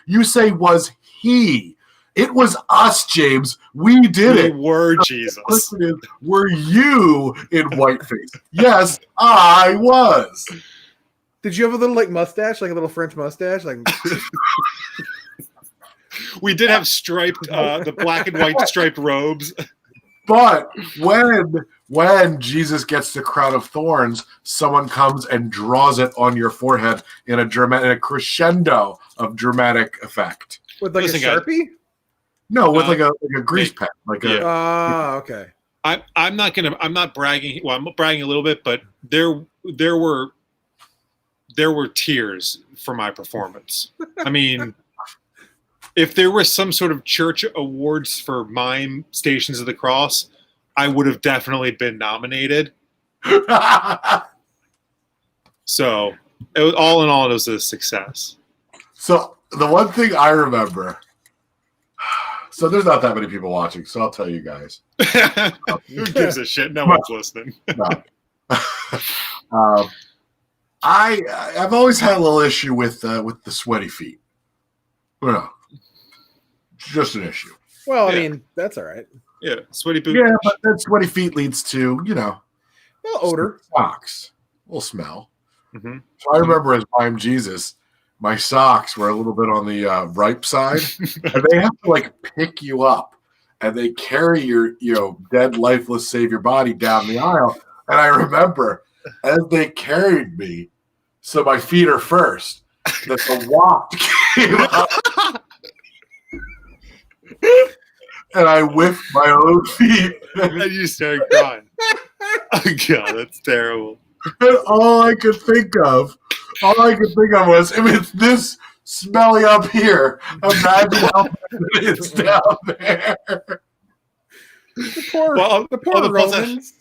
You say was he? It was us, James. We did We it. were Jesus. Question is, were you in whiteface? Yes, I was. Did you have a little like mustache, like a little French mustache, like? We did have striped, the black and white striped robes. But when Jesus gets the crown of thorns, someone comes and draws it on your forehead in a crescendo of dramatic effect. With like Listen, a guys. Sharpie? No, with like a grease pen, like Yeah. a Okay. I'm not bragging. Well, I'm bragging a little bit, but there were tears for my performance. I mean, if there was some sort of church awards for mime Stations of the Cross, I would have definitely been nominated. So, all in all, it was a success. So the one thing I remember. So there's not that many people watching, so I'll tell you guys. Who gives a shit? No one's listening. No. I've always had a little issue with the sweaty feet. No, just an issue. Well, I Yeah. mean, that's all right. Yeah, sweaty boots. Yeah, but then sweaty feet leads to Well, odor. socks, a little smell. Mm-hmm. So I remember as Mime Jesus, my socks were a little bit on the ripe side, and they have to like pick you up, and they carry your dead, lifeless, savior body down the aisle. And I remember as they carried me, so my feet are first, that the waft came up, and I whiffed my own feet. And you started crying. Oh God, that's terrible. And all I could think of was, if it's this smelly up here, imagine how bad it is down there. The poor Romans.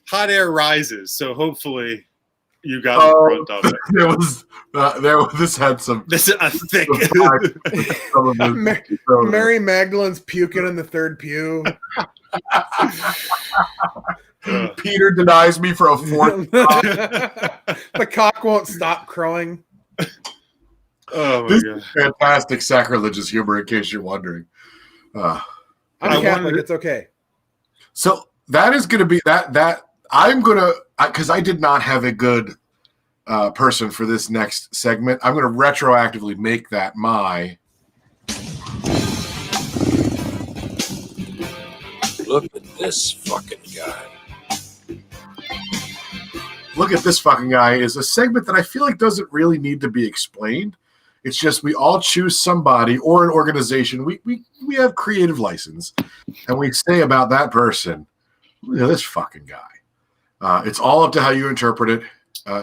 Hot air rises, so hopefully you got in front of it. This had some. This is a thick. some of this- Mary Magdalene's puking in the third pew. Peter denies me for a fourth. The cock won't stop crowing. Oh my This God. is fantastic sacrilegious humor, in case you're wondering. I'm I Catholic. wondered- It's okay. So that is going to be that I'm going to, because I did not have a good person for this next segment. I'm going to retroactively make that my. Look at this fucking guy. Look at this fucking guy is a segment that I feel like doesn't really need to be explained. It's just we all choose somebody or an organization. We have creative license, and we say about that person, look at this fucking guy. It's all up to how you interpret it.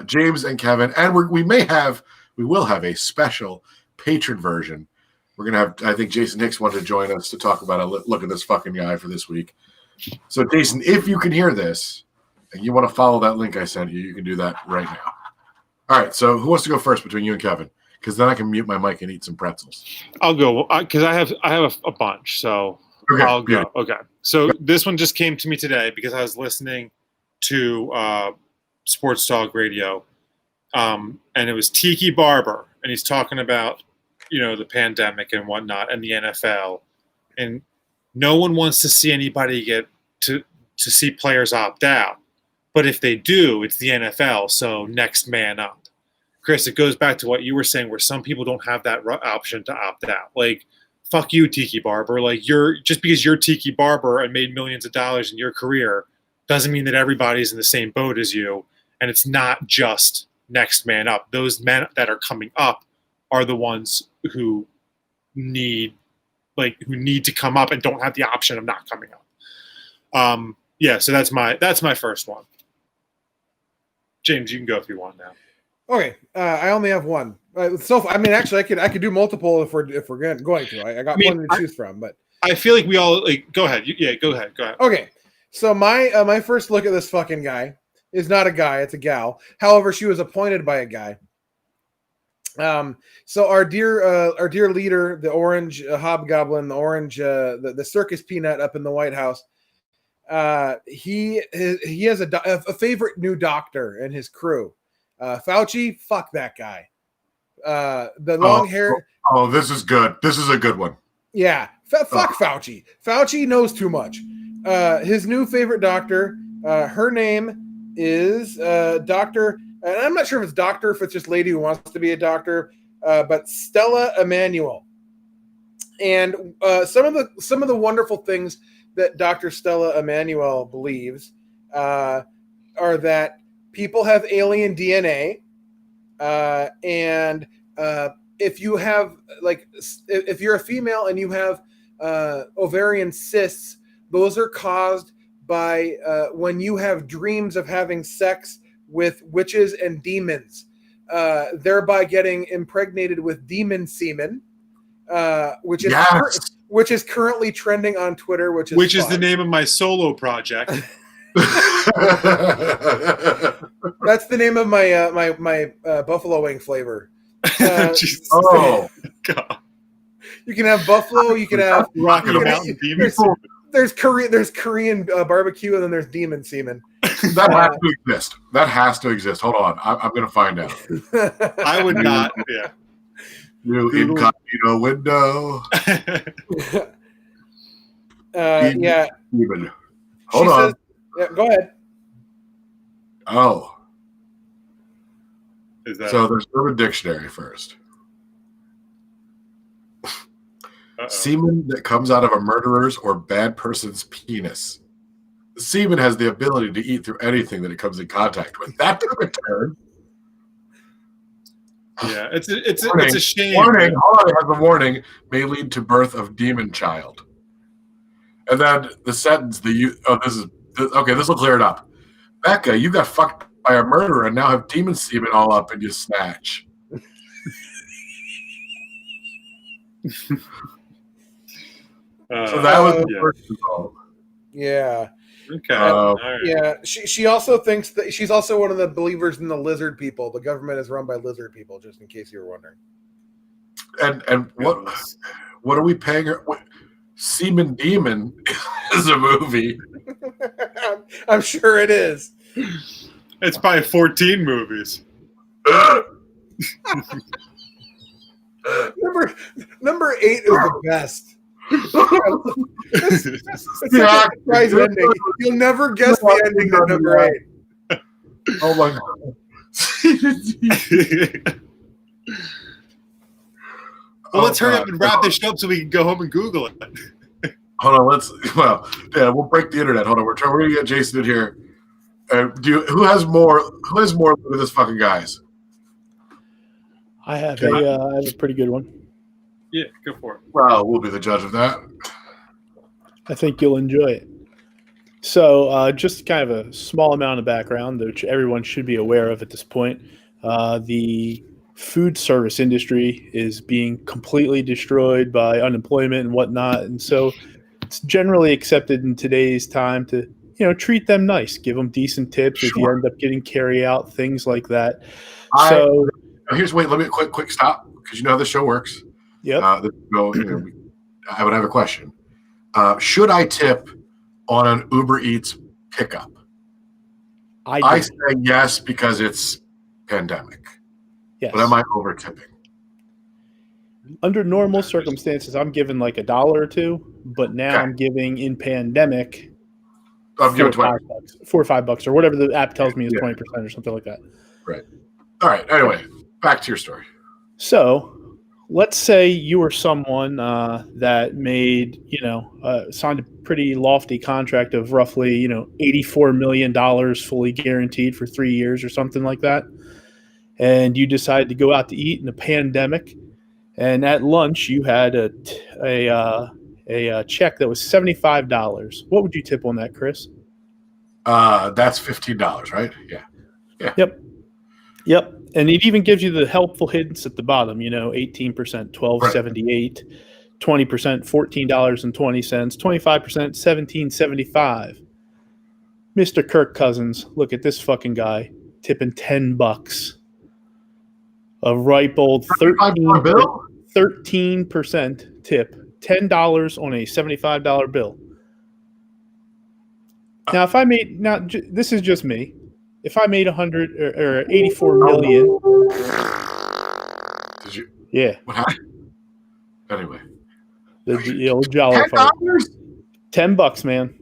James and Kevin, and we will have a special patron version. We're gonna have, I think Jason Hicks wanted to join us to talk about a look at this fucking guy for this week. So Jason, if you can hear this and you want to follow that link I sent you, you can do that right now. All right, so who wants to go first between you and Kevin? Because then I can mute my mic and eat some pretzels. I'll go because I have a bunch, so Okay, I'll go. yeah. Okay, so this one just came to me today because I was listening to Sports Talk Radio, and it was Tiki Barber, and he's talking about the pandemic and whatnot, and the NFL, and no one wants to see anybody get to see players opt out, but if they do, it's the NFL, so next man up. Chris, it goes back to what you were saying, where some people don't have that option to opt out. Like, fuck you, Tiki Barber. Like, just because you're Tiki Barber and made millions of dollars in your career doesn't mean that everybody's in the same boat as you. And it's not just next man up. Those men that are coming up are the ones who need to come up and don't have the option of not coming up. Yeah, so that's my first one. James, you can go if you want now. Okay, I only have one. Actually, I could do multiple if we're going to. I got one to choose from, but I feel like we all go ahead. Go ahead. okay. So my first look at this fucking guy is not a guy; it's a gal. However, she was appointed by a guy. So our dear leader, the orange hobgoblin, the orange the circus peanut up in the White House. He has a favorite new doctor in his crew. Fauci, fuck that guy. The long hair. Oh, this is good. This is a good one. Yeah, fuck Fauci. Fauci knows too much. His new favorite doctor. Her name is Doctor. And I'm not sure if it's doctor, if it's just lady who wants to be a doctor. But Stella Emanuel. And some of the wonderful things that Dr. Stella Emanuel believes are that people have alien DNA, and if you have if you're a female and you have ovarian cysts, those are caused by when you have dreams of having sex with witches and demons, thereby getting impregnated with demon semen, which is currently trending on Twitter, which is the name of my solo project. That's the name of my buffalo wing flavor. Oh, God. You can have buffalo. You can have Rocky Mountain Demon. There's Korean barbecue, and then there's demon semen. That has to exist. That has to exist. Hold on, I'm going to find out. I would not. Yeah. New incognito window. Yeah. Even. Hold on. Says, yeah, go ahead. Oh. Is that So there's Urban Dictionary first. Semen that comes out of a murderer's or bad person's penis. The semen has the ability to eat through anything that it comes in contact with. That took a turn. Yeah, it's a shame. Warning, hold on, it has a warning, may lead to birth of demon child. And then the sentence, this will clear it up. Becca, you got fucked by a murderer and now have demon semen all up in your snatch. So that was the first result. Yeah. Okay. All right. Yeah. She also thinks that she's also one of the believers in the lizard people. The government is run by lizard people, just in case you were wondering. And what are we paying her? Semen Demon is a movie. I'm sure it is. It's probably 14 movies. Number 8 is the best. It's such a surprise ending. You'll never guess the ending of number 8. Oh my god. Well, let's hurry up and wrap this up so we can go home and Google it. Hold on, we'll break the internet. Hold on, we're gonna get Jason in here. Who has more? Who has more of this fucking guys? I have a pretty good one. Yeah, go for it. Well, we'll be the judge of that. I think you'll enjoy it. So, just kind of a small amount of background, which everyone should be aware of at this point. The food service industry is being completely destroyed by unemployment and whatnot, and so it's generally accepted in today's time to treat them nice, give them decent tips if you end up getting carry out, things like that. Let me quick stop, because you know how the show works. Yep. I would have a question. Should I tip on an Uber Eats pickup? I say yes, because it's pandemic. Yes. But am I over tipping? Under normal circumstances, I'm giving like $1 or $2, but now I'm giving in pandemic I'm giving $20. $4 or $5, or whatever the app tells me is 20% or something like that. Right. All right. Anyway, back to your story. So let's say you were someone that made, signed a pretty lofty contract of roughly, $84 million fully guaranteed for 3 years or something like that. And you decided to go out to eat in a pandemic. And at lunch, you had a check that was $75. What would you tip on that, Chris? That's $15, right? Yeah. Yep. And it even gives you the helpful hints at the bottom, 18%, $12.78, 20%, $14.20, 25%, $17.75. Mr. Kirk Cousins, look at this fucking guy tipping $10. A ripe old 13% tip, $10 on a $75 bill. Now, this is just me. If I made 100 or 84 million, did you? Yeah. What happened? Anyway, the old Jolly fight. $10, man.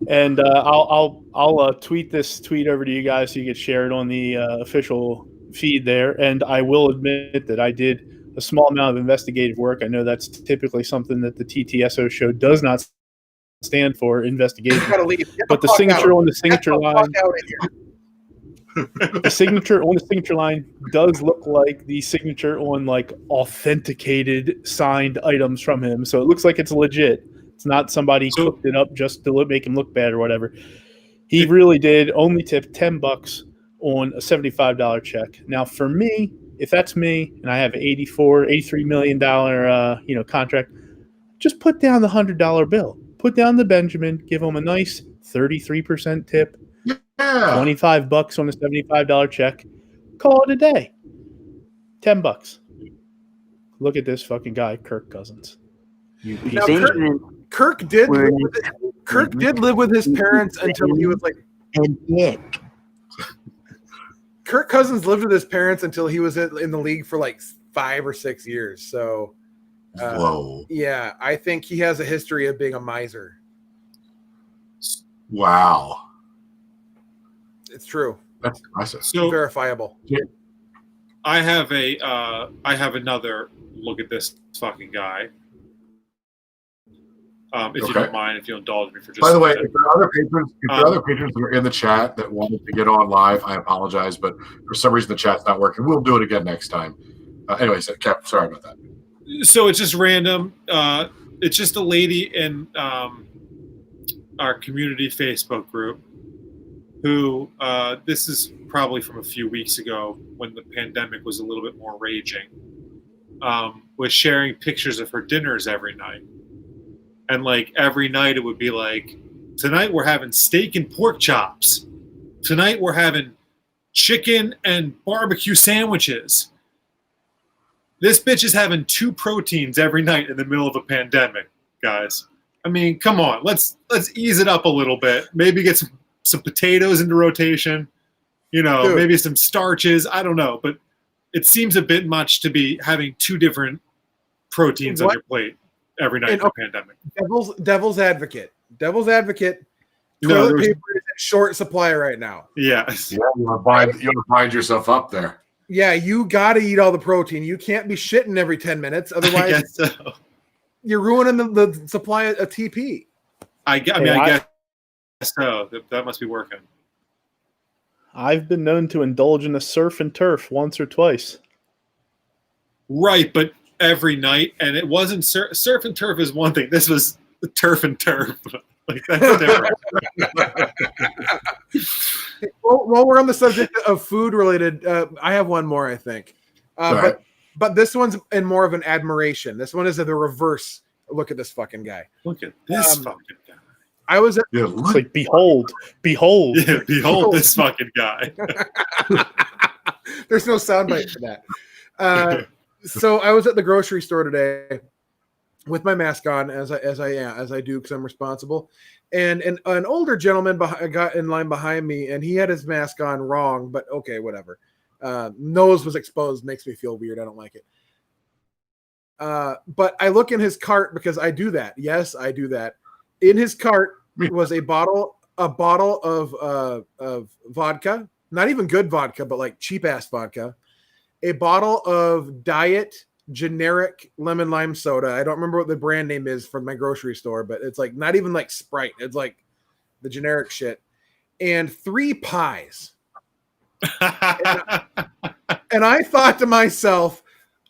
And I'll tweet this tweet over to you guys so you can share it on the official feed there. And I will admit that I did a small amount of investigative work. I know that's typically something that the TTSO show does not stand for, investigation. But the signature on the signature line, the signature on the signature line does look like the signature on like authenticated signed items from him. So it looks like it's legit. It's not somebody cooked it up just to make him look bad or whatever. He really did only tip $10 on a $75 check. Now, for me, if that's me and I have an $83 million contract, just put down the $100 bill. Put down the Benjamin, give him a nice 33% tip, $25 on a $75 check, call it a day. $10. Look at this fucking guy, Kirk Cousins. Kirk did live with his parents until he was like. Kirk Cousins lived with his parents until he was in the league for like 5 or 6 years. So, yeah, I think he has a history of being a miser. Wow, it's true. That's impressive. So verifiable. Yeah. I have another look at this fucking guy. If you Okay. don't mind, if you'll indulge me for just By the a way, minute. if there are other patrons that are in the chat that wanted to get on live, I apologize, but for some reason the chat's not working. We'll do it again next time. Anyways, Cap, sorry about that. So it's just random. It's just a lady in our community Facebook group who, this is probably from a few weeks ago when the pandemic was a little bit more raging, was sharing pictures of her dinners every night. And like every night it would be like, tonight we're having steak and pork chops. Tonight we're having chicken and barbecue sandwiches. This bitch is having 2 proteins every night in the middle of a pandemic, guys. I mean, come on. Let's ease it up a little bit. Maybe get some potatoes into rotation. You know, Dude. maybe some starches. I don't know, but it seems a bit much to be having 2 different proteins on What? your plate every night And, in the pandemic. Devil's advocate. No, Toilet there was- paper is in short supply right now. Yes. Yeah, you want to bind yourself up there. Yeah, you got to eat all the protein. You can't be shitting every 10 minutes. I Otherwise, guess so. you're ruining the supply of TP. I guess so. That must be working. I've been known to indulge in a surf and turf once or twice. Right, but every night, and it wasn't surf and turf is one thing. This was turf and turf. Like that's different. While we're on the subject of food related, I have one more, I think. Right. But this one's in more of an admiration. This one is the reverse. Look at this fucking guy. Look at this Um, fucking guy. I was at Yeah, It's like, behold. Yeah, behold this fucking guy. There's no soundbite for that. So I was at the grocery store today with my mask on, as I do because I'm responsible. And an older gentleman got in line behind me, and he had his mask on wrong, but okay, whatever. Nose was exposed, makes me feel weird. I don't like it. But I look in his cart because I do that. Yes, I do that. In his cart was a bottle of vodka, not even good vodka, but like cheap ass vodka. A bottle of diet generic lemon lime soda. I don't remember what the brand name is from my grocery store, but it's like not even like Sprite. It's like the generic shit. And 3 pies. And I thought to myself,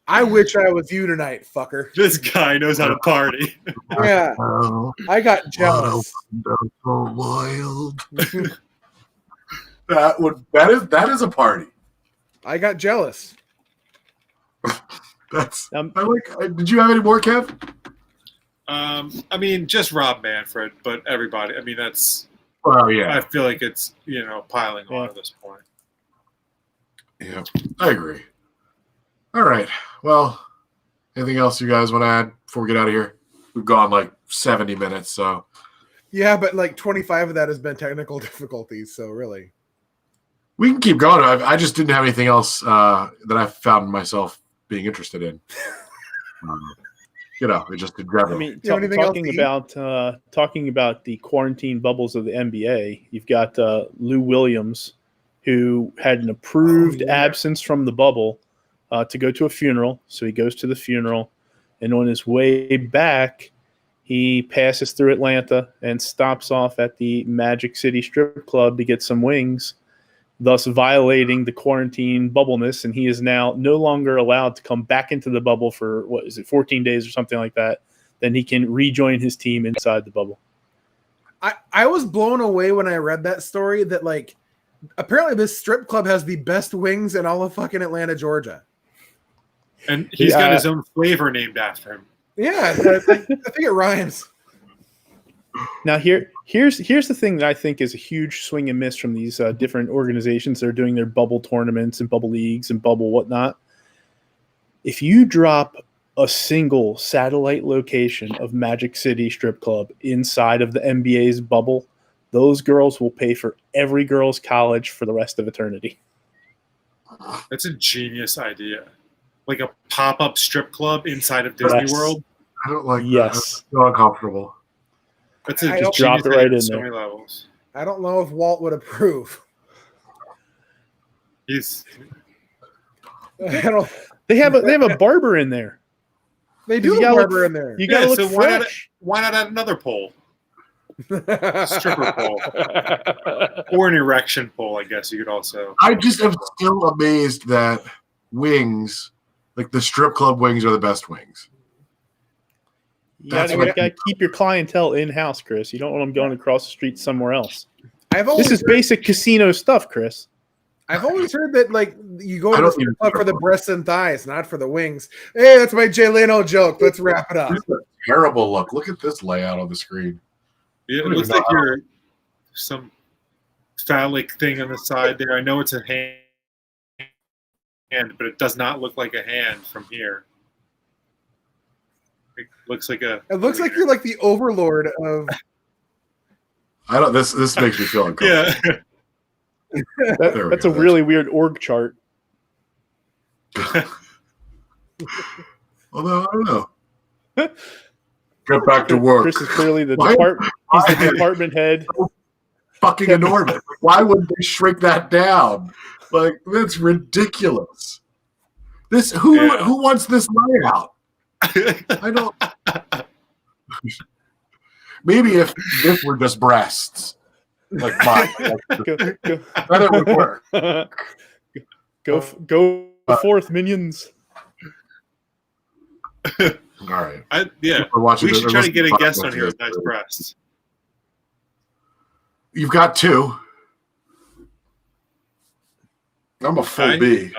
I wish I was you tonight, fucker. This guy knows how to party. Yeah, I got jealous. Wild. that is a party. I got jealous. That's did you have any more, Kev? I mean, just Rob Manfred, but everybody. I mean, that's. Well, yeah. I feel like it's piling on Yeah. at this point. Yeah, I agree. All right. Well, anything else you guys want to add before we get out of here? We've gone like 70 minutes, so Yeah, but like 25 of that has been technical difficulties. So really, we can keep going. I just didn't have anything else that I found myself being interested in. It just did grab I it. mean, You have anything else talking about the quarantine bubbles of the NBA, you've got Lou Williams, who had an approved absence from the bubble to go to a funeral. So he goes to the funeral, and on his way back, he passes through Atlanta and stops off at the Magic City Strip Club to get some wings, thus violating the quarantine bubbleness, and he is now no longer allowed to come back into the bubble for, 14 days or something like that. Then he can rejoin his team inside the bubble. I was blown away when I read that story that like apparently this strip club has the best wings in all of fucking Atlanta, Georgia. And he's got his own flavor named after him. Yeah, I think it rhymes. Now here's the thing that I think is a huge swing and miss from these different organizations that are doing their bubble tournaments and bubble leagues and bubble whatnot. If you drop a single satellite location of Magic City Strip Club inside of the NBA's bubble, those girls will pay for every girl's college for the rest of eternity. That's a genius idea. Like a pop-up strip club inside of Disney Yes. World. I don't like Yes. that. I feel uncomfortable. That's a I don't- genius Drop it idea right on in so there. many levels. I don't know if Walt would approve. He's I don't. They have a barber in there. They do You have gotta barber look- in there. You gotta Yeah, look so why not- fresh. Why not add another pole? Stripper pole. Or an erection pole, I guess you could also. I just am still amazed that wings, like the strip club wings, are the best wings. You That's gotta, what- keep your clientele in house, Chris. You don't want them going across the street somewhere else. I've always This is basic casino stuff, Chris. I've always heard that like you go I to the don't strip even club for the know. breasts and thighs, not for the wings. Hey, that's my Jay Leno joke. Let's wrap it up. This is a terrible look. Look at this layout on the screen. Yeah, I it don't looks even like know you're some phallic thing on the side there. I know it's a hand, but it does not look like a hand from here. It looks like a. It looks like you're like the overlord of. I don't. This makes me feel uncomfortable. Yeah. There we That's go. a really weird org chart. Although I don't know. Get back to work. Chris is clearly the Why- department. He's the why- department head. Fucking enormous. Why would they shrink that down? Like that's ridiculous. This who wants this layout? I don't. Maybe if this were just breasts, like mine, like, Go, then it would work. go forth, minions. All right. Yeah. For watching We this- should try to get a this guest on podcast, here with nice breasts. You've got two. I'm a full B.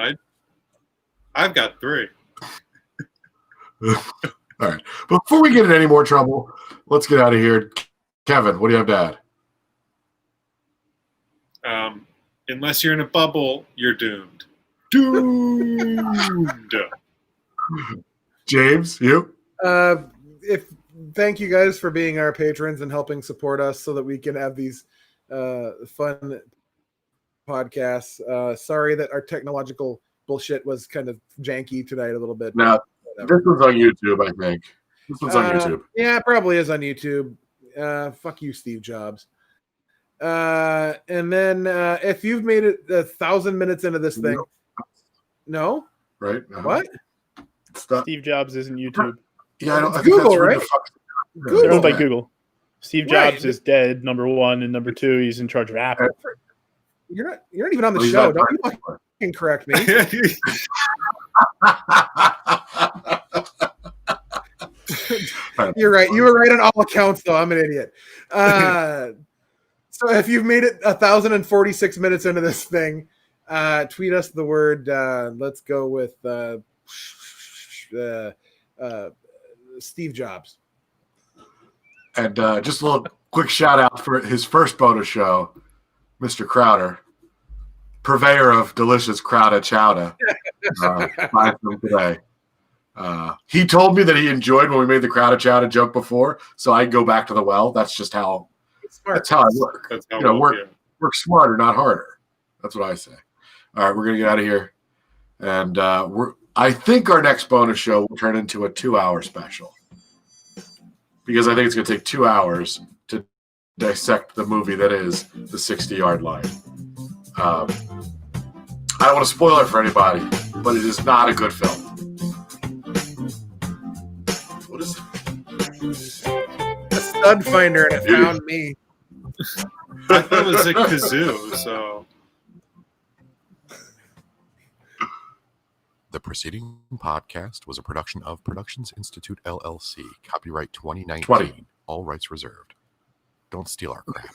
I've got 3. All right. Before we get in any more trouble, let's get out of here. Kevin, what do you have to add? Unless you're in a bubble, you're doomed. Doomed. James, you? Thank you guys for being our patrons and helping support us so that we can have these fun podcasts. Sorry that our technological bullshit was kind of janky tonight a little bit. No, Whatever. this one's on YouTube, I think. This one's on YouTube. Yeah, it probably is on YouTube. Fuck you, Steve Jobs. And then if you've made it 1,000 minutes into this thing, no, Right? Uh-huh. what? It's not, Steve Jobs isn't YouTube. yeah, I don't. It's I think Google, that's rude right? to fuck- They're owned by Google. Google. Steve Right. Jobs is dead, number one, and number two, he's in charge of Apple. You're not even on the Well, he's show. not Don't you part- fucking correct me. You're right. You were right on all accounts, though. I'm an idiot. So if you've made it 1,046 minutes into this thing, tweet us the word. Let's go with Steve Jobs. And just a little quick shout out for his first bonus show, Mr. Crowder, purveyor of delicious Crowder chowder. Buy some today. He told me that he enjoyed when we made the Crowder chowder joke before, so I go back to the well. That's just how. Smart. That's how I work. That's how You know, we'll work smarter, not harder. That's what I say. All right, we're gonna get out of here, and I think our next bonus show will turn into a 2-hour special because I think it's gonna take 2 hours to dissect the movie that is the 60-yard line. I don't want to spoil it for anybody, but it is not a good film. What is A stud finder, and it found me. I thought it was a kazoo, so The preceding podcast was a production of Productions Institute LLC. Copyright 2019. 20. All rights reserved. Don't steal our crap.